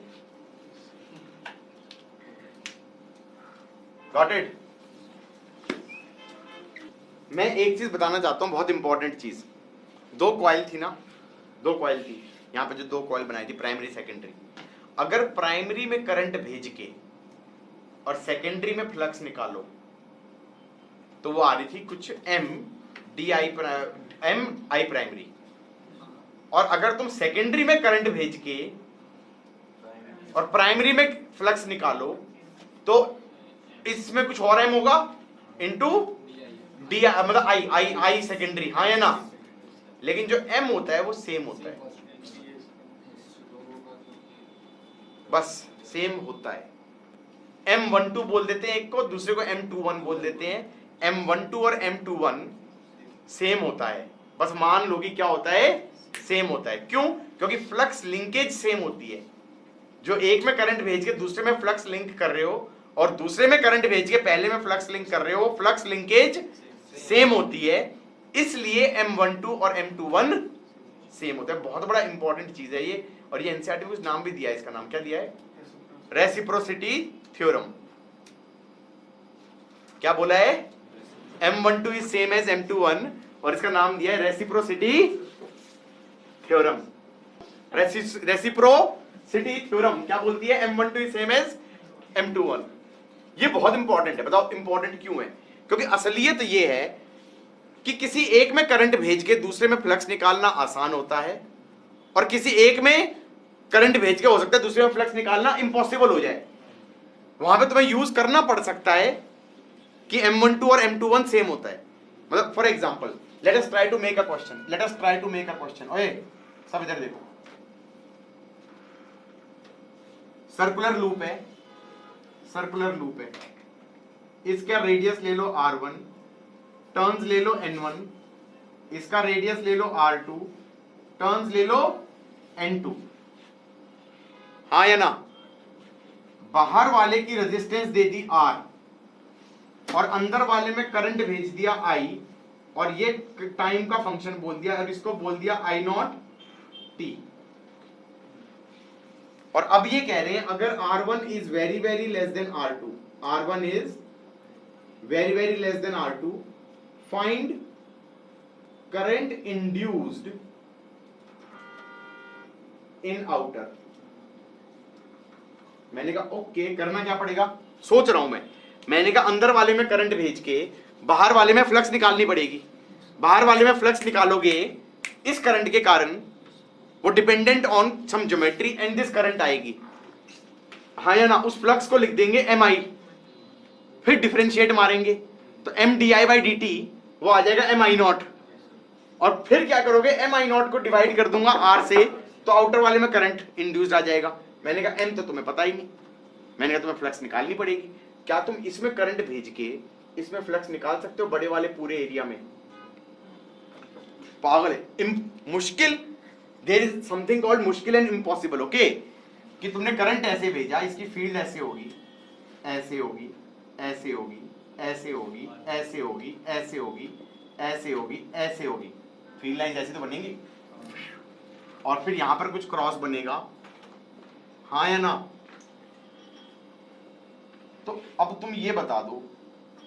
Got it? मैं एक चीज बताना चाहता हूं, बहुत इंपॉर्टेंट चीज। दो कॉइल थी ना, दो कॉइल थी, यहां पे जो दो कॉइल बनाई थी प्राइमरी सेकेंडरी, अगर प्राइमरी में करंट भेज के और सेकेंडरी में फ्लक्स निकालो तो वो आ रही थी कुछ एम आई प्राइमरी, और अगर तुम सेकेंडरी में करंट भेज के और प्राइमरी में फ्लक्स निकालो तो इसमें कुछ और एम होगा इनटू डी, मतलब आई सेकेंडरी। हाँ या ना? लेकिन जो एम होता है वो सेम होता है, बस सेम होता है। M12 बोल देते हैं एक को, दूसरे को M21 बोल देते हैं। M12 और M21 सेम होता है, बस मान लो कि क्या होता है, सेम होता है। क्यों? क्योंकि फ्लक्स लिंकेज सेम होती है। जो एक में करंट भेज के दूसरे में फ्लक्स लिंक कर रहे हो और दूसरे में करंट भेज के पहले में फ्लक्स लिंक कर रहे हो, फ्लक्स लिंकेज सेम होती है, इसलिए M12 और M21 सेम होता है। बहुत बड़ा इंपॉर्टेंट चीज है ये, और ये एनसीईआरटी में कुछ नाम भी दिया है, इसका नाम क्या दिया है? Reciprocity theorem. क्या बोला है? M12 is same as M21 और इसका नाम दिया है रेसिप्रोसिटी थ्योरम। रेसिप्रोसिटी थ्योरम क्या बोलती है? M12 is same as M21। ये बहुत इंपॉर्टेंट है। बताओ इंपॉर्टेंट क्यों है? क्योंकि असलियत ये है कि किसी एक में करंट भेज के दूसरे में फ्लक्स निकालना आसान होता है, और किसी एक में करंट भेज के हो सकता है दूसरे में फ्लक्स निकालना इम्पॉसिबल हो जाए। वहां पे तुम्हें यूज करना पड़ सकता है कि M12 और M21 सेम होता है। मतलब for example let us try to make a question. ओए सब इधर देखो, सर्कुलर लूप है, इसका रेडियस ले लो R1, टर्न्स ले लो N1, इसका रेडियस ले लो R2, टर्न्स ले लो N2। हाँ या ना? बाहर वाले की रेजिस्टेंस दे दी R और अंदर वाले में करंट भेज दिया I, और ये टाइम का फंक्शन बोल दिया और इसको बोल दिया I0 t। और अब ये कह रहे हैं अगर R1 is very very less then R2, R1 is very very less then R2, find current induced in outer. मैंने कहा ओके, करना क्या पड़ेगा? सोच रहा हूं मैंने कहा अंदर वाले में करंट भेज के बाहर वाले में फ्लक्स निकालनी पड़ेगी। बाहर वाले में फ्लक्स निकालोगे, इस करंट के कारण वो dependent on some geometry and this current आएगी। हाँ या ना? उस फ्लक्स को लिख देंगे MI, फिर डिफरेंशिएट मारेंगे तो MDI/dt वो आ जाएगा MI0, और फिर क्या करोगे? MI0 को डिवाइड कर दूंगा R से, तो आउटर वाले में करंट इंड्यूस्ड आ जाएगा। मैंने कहा M तो तुम्हें पता ही नहीं, मैंने कहा तुम्हें फ्लक्स निकालनी पड़ेगी। क्या तुम इसमें करंट भेज के इसमें फ्लक्स निकाल सकते हो बड़े वाले पूरे एरिया में? पागल है, मुश्किल। देयर इज समथिंग कॉल्ड मुश्किल एंड इम्पॉसिबल। ओके, कि तुमने करंट ऐसे भेजा, इसकी फील्ड ऐसे होगी, ऐसे होगी, ऐसे होगी, ऐसे होगी, ऐसे होगी, ऐसे होगी, ऐसे होगी, ऐसे होगी, फील्ड लाइन ऐसी तो बनेंगी, और फिर यहां पर कुछ क्रॉस बनेगा। हाँ या ना? तो अब तुम ये बता दो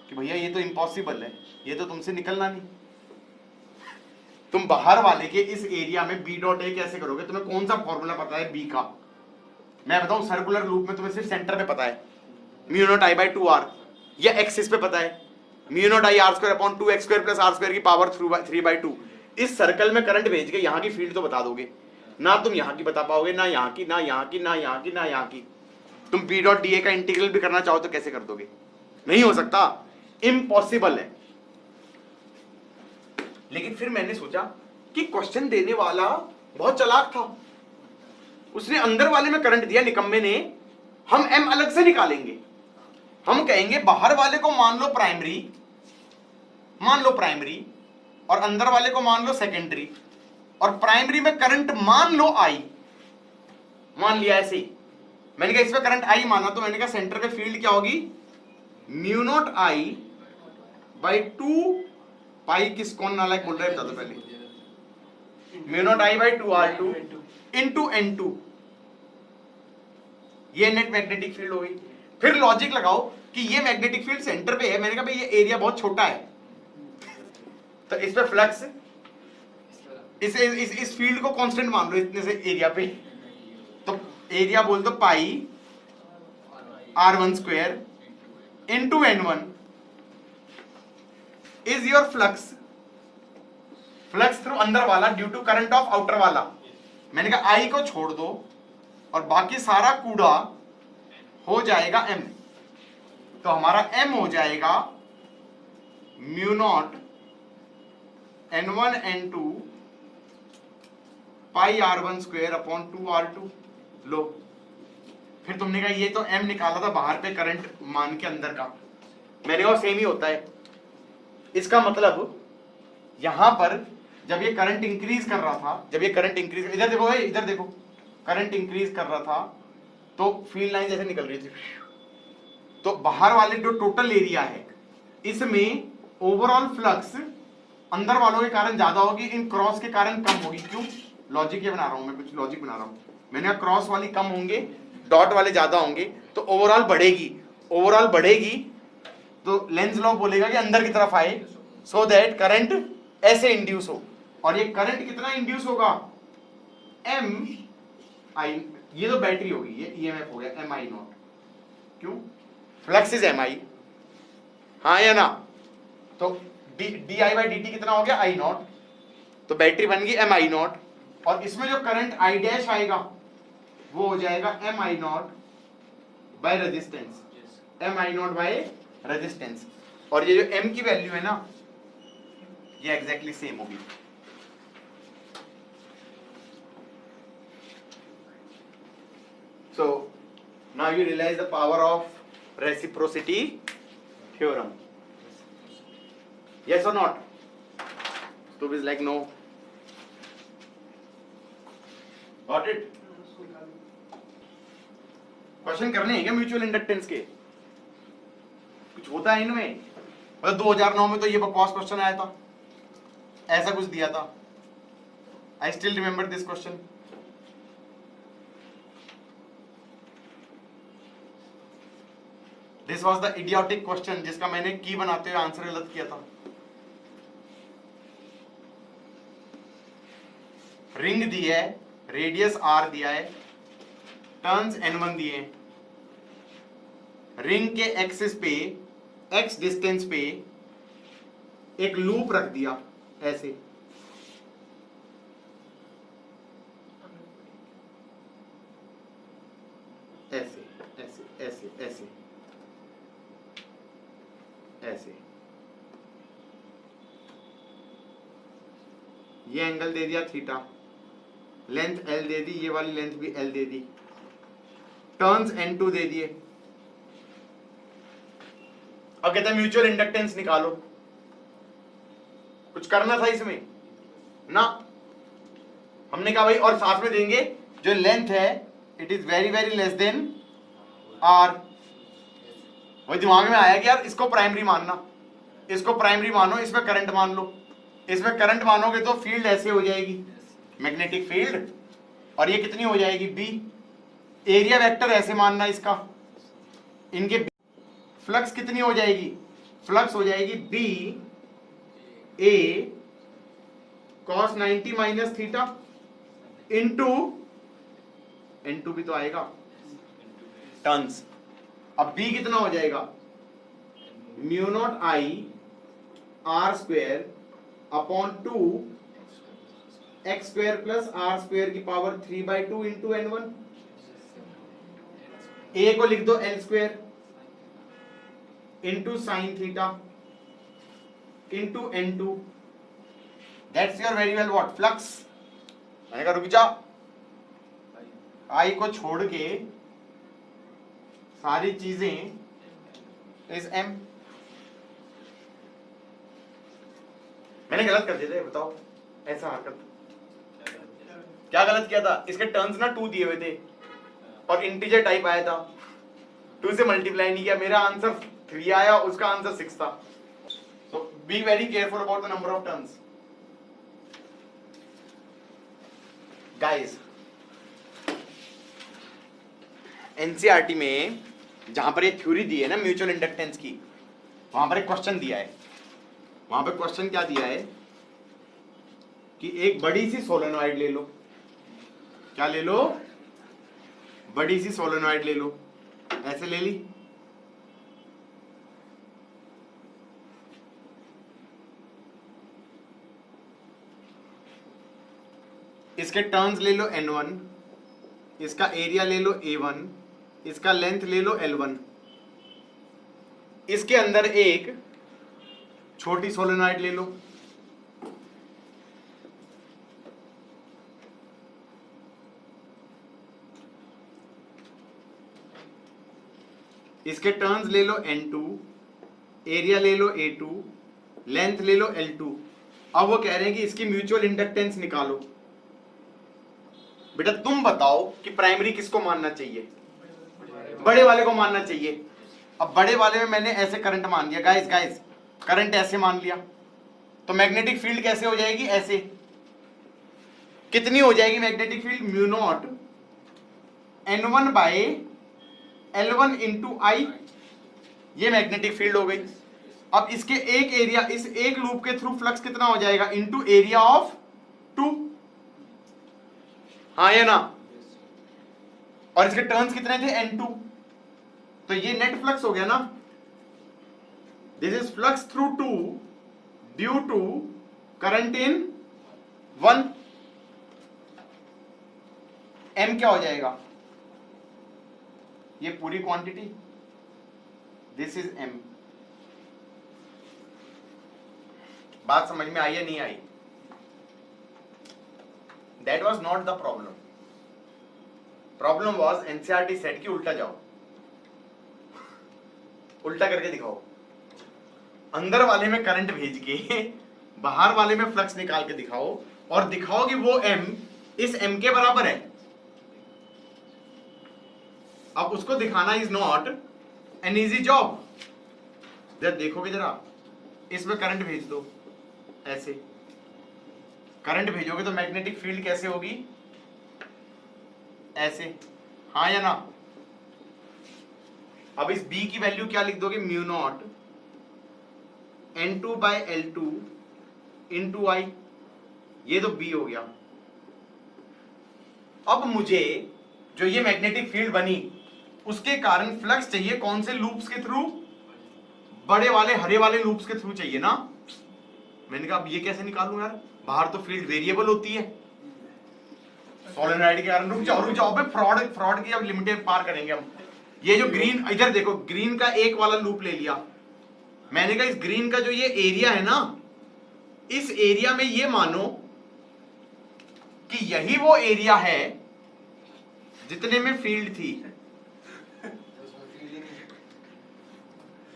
कि भैया ये तो इम्पॉसिबल है, ये तो तुमसे निकलना नहीं। तुम बाहर वाले के इस एरिया में बी डॉट ए कैसे करोगे? तुम्हें कौन सा फॉर्मूला पता है बी का? मैं बताऊं, सर्कुलर लूप में तुम्हें सिर्फ सेंटर पे पता है mu naught I by 2r, या एक्सिस पे पता है mu naught I R square upon 2x square plus R square की पावर 3/2। इस सर्कल में करंट भेज के यहाँ की फील्ड तो बता दोगे ना, तुम यहाँ की बता पाओगे ना, यहाँ की ना, यहाँ की ना, यहाँ की ना, यहाँ की। तुम बी डॉट डी ए का इंटीग्रल भी करना चाहो तो कैसे कर दोगे? नहीं हो सकता, इम्पॉसिबल है। लेकिन फिर मैंने सोचा कि क्वेश्चन देने वाला बहुत चालाक था, उसने अंदर वाले में करंट दिया निकम्मे ने, हम एम अलग से निकालेंगे। हम कहेंगे बाहर वाले को मान लो प्राइमरी और अंदर वाले को मान लो सेकेंडरी, और प्राइमरी में करंट मान लो आई, मान लिया ऐसे ही। मैंने कहा इसमें करंट आई माना, तो मैंने कहा सेंटर पे फील्ड क्या होगी? म्यू नॉट आई बाई 2 पाई, किस कौन नालायक बोल रहा है बता दो पहले? Mu naught I by 2r2 into n2, ये नेट मैग्नेटिक फील्ड हो गई। फिर लॉजिक लगाओ कि ये मैग्नेटिक फील्ड सेंटर पे है, मैंने कहा भाई ये एरिया बहुत छोटा है, तो इस पे फ्लक्स, इस फील्ड को कांस्टेंट मान लो इतने से एरिया पे, तो एरिया बोल दो pi r1 square into n1 is your flux through अंदर वाला due to current of outer वाला। मैंने कहा आई को छोड़ दो और बाकी सारा कूड़ा हो जाएगा m, तो हमारा m हो जाएगा म्यू नॉट n1 n2 पाई r1 स्क्वायर अपॉन 2r2। लो, फिर तुमने कहा ये तो m निकाला था बाहर पे करंट मान के अंदर का, मैंने कहा सेम ही होता है। इसका मतलब यहां पर जब ये करंट इंक्रीज कर रहा था, जब ये करंट इंक्रीज, इधर देखो भाई, इधर देखो, करंट इंक्रीज कर रहा था तो फील्ड लाइन जैसे निकल रही थी, तो बाहर वाले जो टोटल एरिया है इसमें ओवरऑल फ्लक्स अंदर वालों के कारण ज्यादा होगी, इन क्रॉस के कारण कम होगी। क्यों? लॉजिक ये बना रहा हूं मैं, कुछ लॉजिक बना रहा हूं। मैंने कहा क्रॉस वाली कम होंगे, डॉट वाले ज्यादा होंगे, तो ओवरऑल बढ़ेगी, तो लेंस लॉ बोलेगा कि अंदर की तरफ आए, सो दैट करंट ऐसे इंड्यूस हो। और ये करंट कितना इंड्यूस होगा? एम आई, ये तो बैटरी होगी, ये ईएमएफ हो गया एम आई नॉट। क्यों? फ्लक्स इज एम आई, हाँ या ना? तो D I by d T कितना हो गया? आई नॉट, तो बैटरी बन गई एम आई नॉट, और इसमें जो करंट आई डैश आएगा वो हो जाएगा M I naught by resistance, M I naught by resistance. और ये जो m की वैल्यू है ना, ये एग्जैक्टली सेम होगी। So now you realize the power of reciprocity theorem. Yes or not? Stub is like no. Got it? Question करने हैं क्या म्यूचुअल इंडक्टेंस के? कुछ होता है इनमें? मतलब 2009 में तो ये बकवास क्वेश्चन आया था, ऐसा कुछ दिया था। I still remember this question. This was the idiotic question जिसका मैंने की बनाते हुए आंसर गलत किया था। रिंग दी है, रेडियस r दिया है, टर्न्स n1 दिए हैं, रिंग के एक्सिस पे x डिस्टेंस पे एक लूप रख दिया ऐसे, ऐसे ऐसे ऐसे ऐसे ऐसे, ये एंगल दे दिया थीटा, लेंथ l दे दी, ये वाली लेंथ भी l दे दी, टर्न्स n2 दे दिए। अब कहते हैं म्यूचुअल इंडक्टेंस निकालो। कुछ करना था इसमें ना, हमने कहा भाई और साथ में देंगे जो लेंथ है it is very very less then r। वही दिमाग में आया कि यार इसको प्राइमरी मानना, इसको प्राइमरी मानो, इसमें करंट मान लो, इसमें करंट मानोगे तो फील्ड ऐसे हो जाएगी मैग्नेटिक फील्ड, और ये कितनी हो जाएगी b। एरिया वेक्टर ऐसे मानना इसका, इनके फ्लक्स कितनी हो जाएगी? फ्लक्स हो जाएगी b a cos 90 minus theta into N2 भी तो आएगा टर्न्स। अब B कितना हो जाएगा, mu naught I R square upon 2 x square plus R square की पावर 3/2 इंटू N1। ए को लिख दो L square into sine theta into N2। That's your variable what, flux. मैंने कहा रुक जा, आई को छोड़ के सारी चीजें इज M। मैंने गलत कर दिया था, बताओ ऐसा हरकत क्या गलत किया था। इसके टर्न्स ना 2 दिए हुए थे और इंटीजर टाइप आया था, 2 से मल्टीप्लाई नहीं किया, मेरा आंसर 3 आया, उसका आंसर 6 था। So be very careful about the number of turns guys. NCERT में जहां पर ये थ्योरी दी है ना म्यूचुअल इंडक्टेंस की, वहां पर एक क्वेश्चन दिया है। वहां पर क्वेश्चन क्या दिया है कि एक बड़ी सी सोलेनॉइड ले लो। क्या ले लो, बड़ी सी सोलेनॉइड ले लो। ऐसे ले ली, इसके टर्न्स ले लो N1, इसका एरिया ले लो A1, इसका लेंथ ले लो L1। इसके अंदर एक छोटी सोलेनॉइड ले लो, इसके टर्न्स ले लो N2, एरिया ले लो A2, लेंथ ले लो L2। अब वो कह रहे हैं कि इसकी म्यूचुअल इंडक्टेंस निकालो। बेटा तुम बताओ कि प्राइमरी किसको मानना चाहिए, बड़े वाले को मानना चाहिए। अब बड़े वाले में मैंने ऐसे करंट मान लिया, गाइस करंट ऐसे मान लिया, तो मैग्नेटिक फील्ड कैसे हो जाएगी, ऐसे। कितनी हो जाएगी magnetic field, mu naught N1 by L1 into I, ये मैग्नेटिक फील्ड हो गई। अब इसके एक एरिया, इस एक लूप के थ्रू फ्लक्स कितना हो जाएगा, इंटू एरिया ऑफ 2, हाँ या ना। और इसके टर्न्स कितने थे, N2, तो ये नेट फ्लक्स हो गया ना। This is flux through 2 due to current in 1। M क्या हो जाएगा, ये पूरी क्वांटिटी, दिस इज M। बात समझ में आई या नहीं आई? That was not the problem. Problem was NCERT set की उल्टा जाओ, उल्टा करके दिखाओ। अंदर वाले में करंट भेज के बाहर वाले में फ्लक्स निकाल के दिखाओ, और दिखाओ कि वो M इस M के बराबर है। अब उसको दिखाना is not an easy job. जब देखोगे जरा, इसमें करंट भेज दो, ऐसे करंट भेजोगे तो मैग्नेटिक फील्ड कैसे होगी, ऐसे, हाँ या ना। अब इस B की वैल्यू क्या लिख दोगे, mu naught N2 by L2 into I, ये तो B हो गया। अब मुझे जो ये मैग्नेटिक फील्ड बनी, उसके कारण फ्लक्स चाहिए कौन से लूप्स के थ्रू, बड़े वाले हरे वाले लूप्स के थ्रू चाहिए ना। मैंने कहा अब ये कैसे निकालूं यार, बाहर तो फील्ड वेरिएबल होती है सोलेनॉइड के कारण। रुक जाओ बे, फ्रॉड की अब लिमिटेड पार करेंगे हम। ये जो ग्रीन, इधर देखो, ग्रीन का एक वाला लूप ले लिया मैंने कहा। इस ग्रीन का जो ये एरिया है ना, इस एरिया में ये मानो कि यही वो एरिया है जितने में फील्ड थी।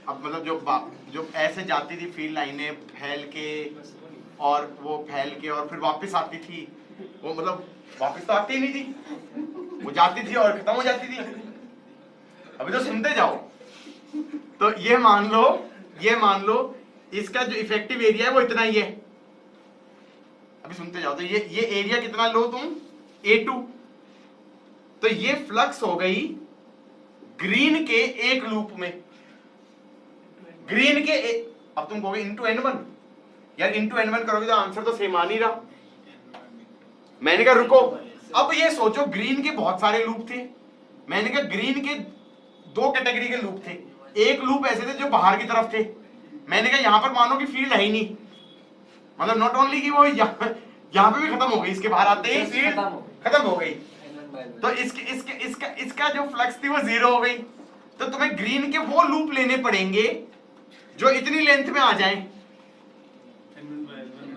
अब मतलब जो ऐसे जाती थी फील्ड लाइनें फैल के, और वो फैल के और फिर वापस आती थी, वो मतलब वापस तो आती ही नहीं थी, वो जाती थी और खत्म हो जाती थी। अभी तो सुनते जाओ। तो ये मान लो इसका जो इफेक्टिव एरिया है वो इतना ही है। अभी सुनते जाओ। तो ये एरिया कितना लो तुम, A2। तो ये फ्लक्स हो गई ग्रीन के एक लूप में, ग्रीन के अब तुम कहोगे इंटू N1, यार इंटू N1 करोगे तो आंसर तो सेम आ नहीं रहा। मैंने कहा रुको, अब ये सोचो ग्रीन के बहुत सारे लूप थे, मैंने कहा ग्रीन के दो कैटेगरी के लूप थे, एक लूप ऐसे थे जो बाहर की तरफ थे, मैंने कहा यहां पर मानो कि फील्ड है ही नहीं, मतलब नॉट ओनली कि वो यहाँ पे भी खत्म हो गई, इसके बाहर आते ही फील्ड खत्म हो गई, तो इसका जो फ्लक्स थी वो जीरो हो गई। तो तुम्हें ग्रीन के वो लूप लेने पड़ेंगे जो इतनी लेंथ में आ जाएं,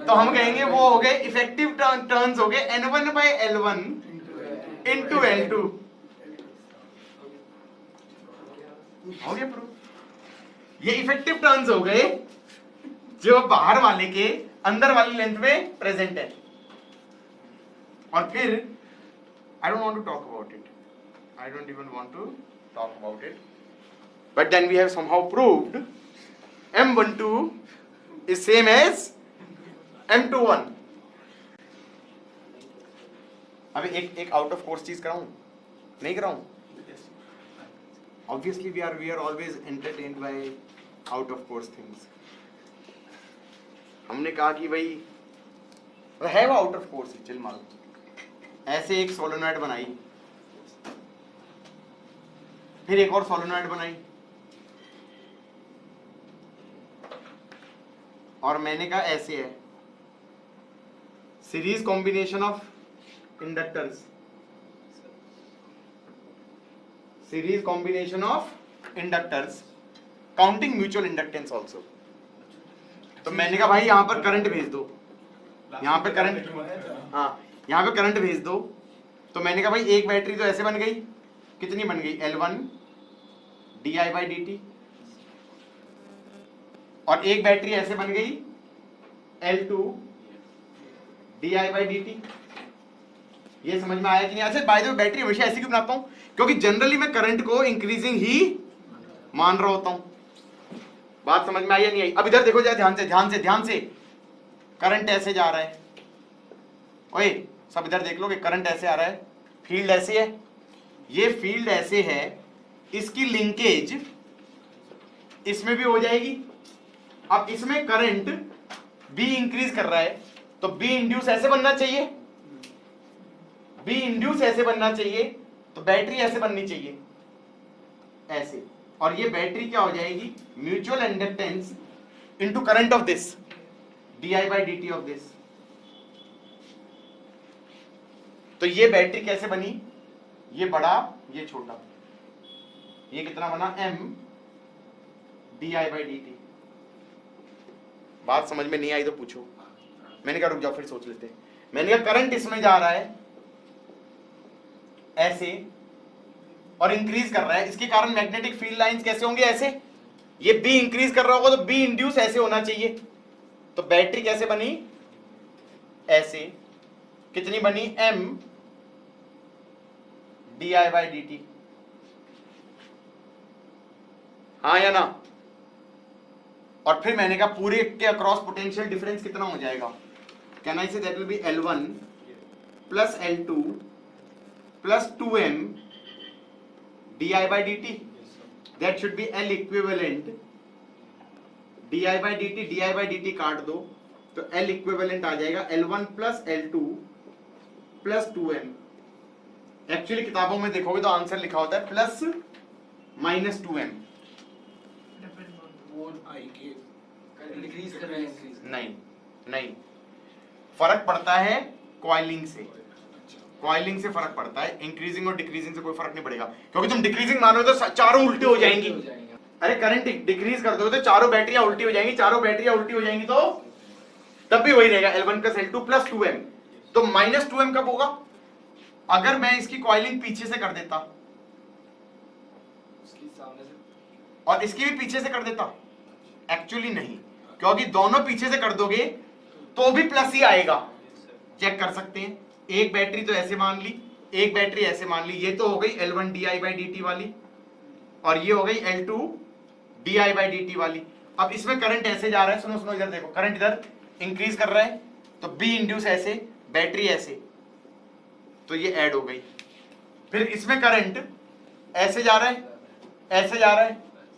तो हम कहेंगे वो हो गए इफेक्टिव टर्न्स हो गए N1 by L1 into L2। हो गया प्रूफ, ये इफेक्टिव टर्न्स हो गए जो बाहर वाले के अंदर वाली लेंथ में प्रेजेंट है। और फिर I don't want to talk about it, I don't even want to talk about it, but then we have somehow proved M12 is same as M21। अभी एक आउट ऑफ कोर्स चीज कराऊं, नहीं कराऊं? Obviously we are always entertained by out of course things। हमने कहा कि भाई है वो आउट ऑफ कोर्स, चिल मारो। ऐसे एक सोलेनॉइड बनाई, फिर एक और सोलेनॉइड बनाई, और मैंने कहा ऐसे है series combination of inductors, series combination of inductors counting mutual inductance also. तो मैंने कहा भाई यहां पर करंट भेज दो, यहां पे करंट, हाँ यहां पे करंट भेज दो। तो मैंने कहा भाई एक बैटरी तो ऐसे बन गई, कितनी बन गई L1 di/dt, और एक बैटरी ऐसे बन गई L2 di/dt। ये समझ में आया कि नहीं? अच्छा बाय द वे बैटरी हमेशा ऐसी क्यों बनाता हूं? क्योंकि जनरली मैं करंट को इंक्रीजिंग ही मान रहा होता हूं। बात समझ में आई या नहीं आई? अब इधर देखो जाए ध्यान से, ध्यान से, ध्यान से। करंट ऐसे जा रहा है, ओए सब इधर देख लो कि करंट ऐसे आ रहा है, फील्ड ऐसे है, ये फील्ड ऐसे है, इसकी लिंकेज इसमें भी हो जाएगी। अब इसमें करंट B इंक्रीज कर रहा है, तो B इंड्यूस ऐसे बनना चाहिए, B इंड्यूस ऐसे बनना चाहिए, तो बैटरी ऐसे बननी चाहिए, ऐसे। और ये बैटरी क्या हो जाएगी? Mutual inductance into current of this di/dt of this. तो ये बैटरी कैसे बनी? ये बड़ा, ये छोटा, ये कितना बना? M di/dt। बात समझ में नहीं आई तो पूछो। मैंने कहा रुक जाओ फिर सोच लेते हैं। मैंने कहा करंट इसमें जा रहा है ऐसे और इंक्रीज कर रहा है, इसके कारण मैग्नेटिक फील्ड लाइंस कैसे होंगे? ऐसे। ये B इंक्रीज कर रहा होगा तो B इंड्यूस ऐसे होना चाहिए। तो बैटरी कैसे बनी? ऐसे। कितनी बनी? M di/dt। हाँ या ना? और फिर मैंने कहा पूरे के अक्रॉस पोटेंशियल डिफरेंस कितना हो जाएगा? Can I say that will B L1 plus L2 plus 2M di/dt। That should be L equivalent di/dt, di/dt काट दो तो L इक्विवेलेंट आ जाएगा L1 plus L2 plus 2M। Actually किताबों में देखोगे तो आंसर लिखा होता है प्लस माइनस 2M। नहीं नहीं, फर्क पड़ता है कॉइलिंग से, कॉइलिंग से फर्क पड़ता है, इंक्रीजिंग और डिक्रीजिंग से कोई फर्क नहीं पड़ेगा। क्योंकि तुम डिक्रीजिंग मानोगे तो चारों उल्टे हो जाएंगी। अरे करंट डिक्रीज कर दोगे तो चारों बैटरियां उल्टी हो जाएंगी, चारों बैटरियां उल्टी हो जाएंगी तो तब भी वही रहेगा L1 plus L2 plus 2M। तो माइनस 2M कब होगा? अगर मैं इसकी कॉइलिंग पीछे से कर देता और इसकी भी पीछे से कर देता। एक्चुअली नहीं, क्योंकि दोनों पीछे से कर दोगे तो भी प्लस ही आएगा। चेक कर सकते हैं। एक बैटरी तो ऐसे मान ली, एक बैटरी ऐसे मान ली। ये तो हो गई L1 di/dt वाली और ये हो गई L2 di/dt वाली। अब इसमें करंट ऐसे जा रहा है, सुनो सुनो इधर देखो, करंट इधर इंक्रीज कर रहा है तो B इंड्यूस ऐसे, बैटरी ऐसे, तो ये ऐड हो गई। फिर इसमें करंट ऐसे जा रहा है, ऐसे जा रहा है,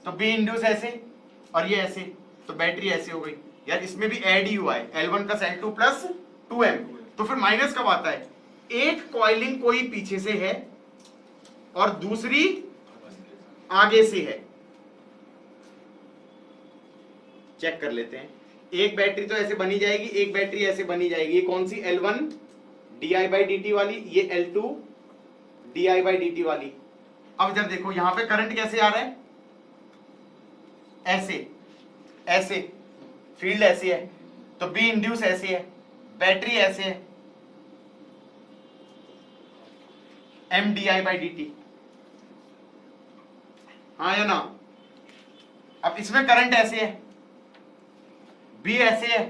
तो B इंड्यूस ऐसे और ये ऐसे, तो बैटरी ऐसे हो गई। यार इसमें भी ऐड ही हुआ है L1 plus L2 plus 2M, तो फिर माइनस कब आता है? एक कॉइलिंग कोई पीछे से है और दूसरी आगे से है। चेक कर लेते हैं। एक बैटरी तो ऐसे बनी जाएगी, एक बैटरी ऐसे बनी जाएगी। ये कौन सी? L1 di/dt वाली, ये L2 di/dt वाली। अब इधर देखो, यहां पे करंट कैसे आ रहा है? ऐसे ऐसे, फील्ड ऐसे है, तो बी इंड्यूस ऐसे है, बैटरी ऐसे है, m di/dt। हाँ या ना? अब इसमें करंट ऐसे है, बी ऐसे है,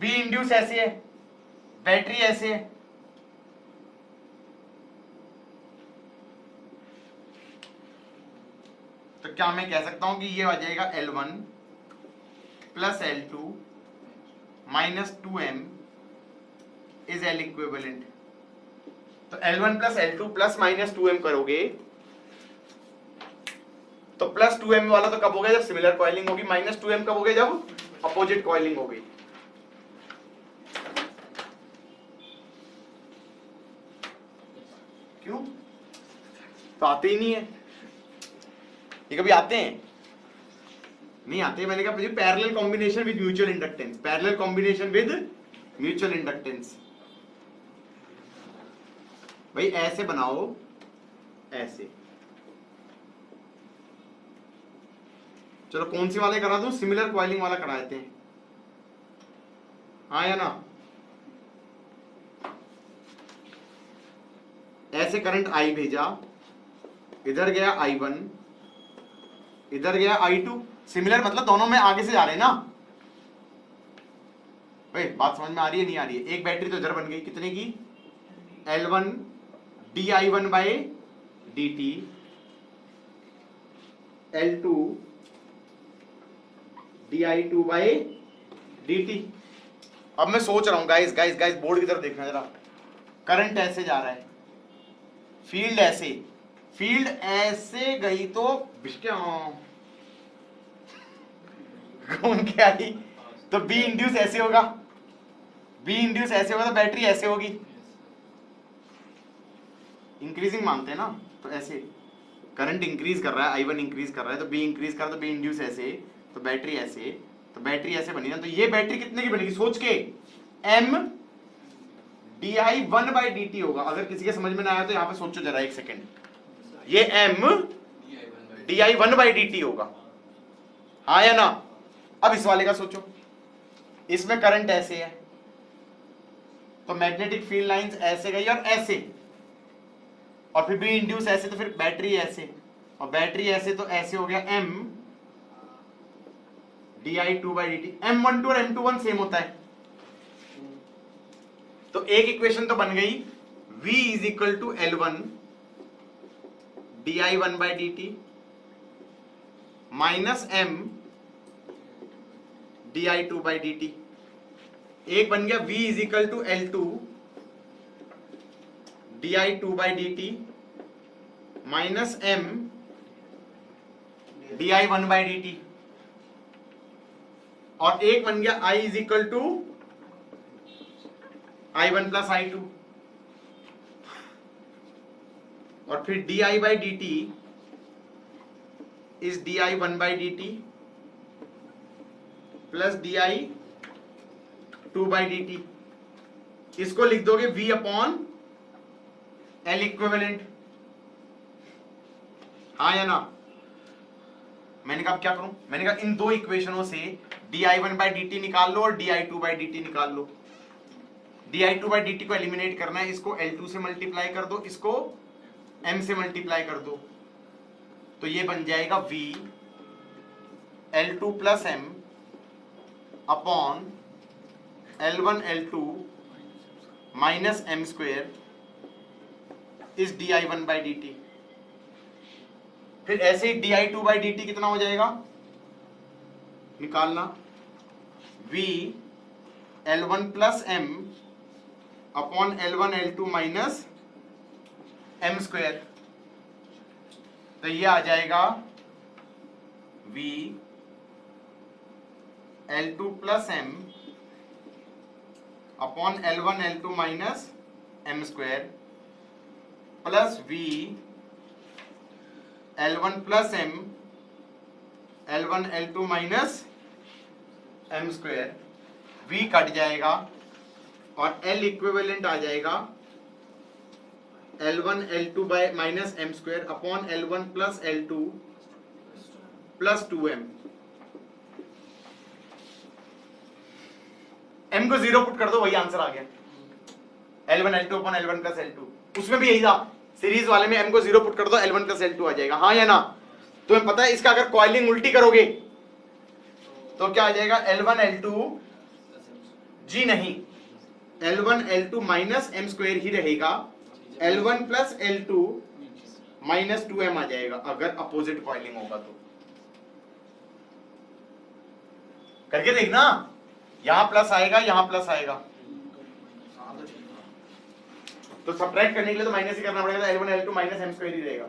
बी इंड्यूस ऐसे है, बैटरी ऐसे है। तो क्या मैं कह सकता हूं कि ये आ जाएगा L1 plus L2 minus 2m is L equivalent. तो L1 plus L2 plus minus 2m करोगे तो प्लस 2m वाला तो कब हो गया? जब सिमिलर कॉइलिंग होगी। माइनस 2m कब हो गया? जब अपोजिट कॉइलिंग हो गई। क्यों? तो आते ही नहीं है ये। कभी आते हैं? नहीं आते। मैंने कहा parallel combination with mutual inductance, parallel combination with mutual inductance. भाई ऐसे बनाओ, ऐसे। चलो कौन सी वाले करा दूं? सिमिलर कॉइलिंग वाला करा देते हैं, हाँ या ना? ऐसे करंट I भेजा, इधर गया I1, इधर गया I2। सिमिलर मतलब दोनों में आगे से जा रहे हैं ना। भाई बात समझ में आ रही है नहीं आ रही है? एक बैटरी तो इधर बन गई, कितने की? L1 di1/dt, L2 di2/dt। अब मैं सोच रहा हूं गाइस गाइस गाइस, बोर्ड की तरफ देखना जरा। करंट ऐसे जा रहा है, फील्ड ऐसे, फील्ड ऐसे गई तो घूम के आई, तो बी इंड्यूस ऐसे होगा, बी इंड्यूस ऐसे होगा तो बैटरी ऐसे होगी। इंक्रीजिंग मानते हैं ना, तो ऐसे करंट इंक्रीज कर रहा है, I1 इंक्रीज कर रहा है, तो बी इंक्रीज कर रहा है, तो बी इंड्यूस ऐसे, तो बैटरी ऐसे, तो बैटरी ऐसे बनी ना। तो ये बैटरी कितने की बनेगी? सोच के, m di1/dt होगा। अगर किसी के समझ में ना आया तो यहां पे सोचो जरा एक सेकेंड। ये m di1/dt होगा, हाँ या ना? अब इस वाले का सोचो, इसमें करंट ऐसे है, तो मैग्नेटिक फील्ड लाइंस ऐसे गई और ऐसे, और फिर बी इंड्यूस ऐसे, तो फिर बैटरी ऐसे, और बैटरी ऐसे, तो ऐसे हो गया m di2/dt। m12 और m21 सेम होता है, तो एक इक्वेशन तो बन गई, v is equal to L1 di1/dt minus m di2/dt। एक बन गया v is equal to L2 di2/dt minus m di1/dt, और एक बन गया I is equal to I1 plus I2, और फिर di/dt is di1/dt plus di2/dt। इसको लिख दोगे v अपॉन L इक्विवेलेंट, हाँ या ना? मैंने कहा अब क्या करूं? मैंने कहा इन दो इक्वेशनों से di1/dt निकाल लो और di2/dt निकाल लो। di2/dt को एलिमिनेट करना है, इसको L2 से मल्टीप्लाई कर दो, इसको m से मल्टीप्लाई कर दो, तो ये बन जाएगा v L2 plus m upon L1 L2 minus m square is di1/dt। फिर ऐसे ही di2/dt कितना हो जाएगा? निकालना, v L1 plus m upon L1 L2 minus m square, तो ये आ जाएगा v L2 plus m upon L1 L2 minus m square plus v L1 plus m L1 L2 minus m square, v cut जाएगा और L equivalent आ जाएगा L1 L2 bye minus m square upon L1 plus L2 plus 2m। m को 0 put कर दो, वही answer आ गया। L1 L2 upon L1 plus L2, उसमें भी यही था, सीरीज वाले में m को 0 पुट कर दो, L1 प्लस L2 आ जाएगा, हाँ या ना? तुम्हें पता है इसका अगर कॉइलिंग उल्टी करोगे तो क्या आ जाएगा? L1 L2 जी नहीं, L1 L2 minus m square ही रहेगा, L1 plus L2 minus 2m आ जाएगा अगर अपोजिट कॉइलिंग होगा तो। करके देखना, यहां प्लस आएगा, यहां प्लस आएगा, तो सब्ट्रैक्ट करने के लिए तो माइनस ही करना पड़ेगा, L1 L2 minus m square ही रहेगा।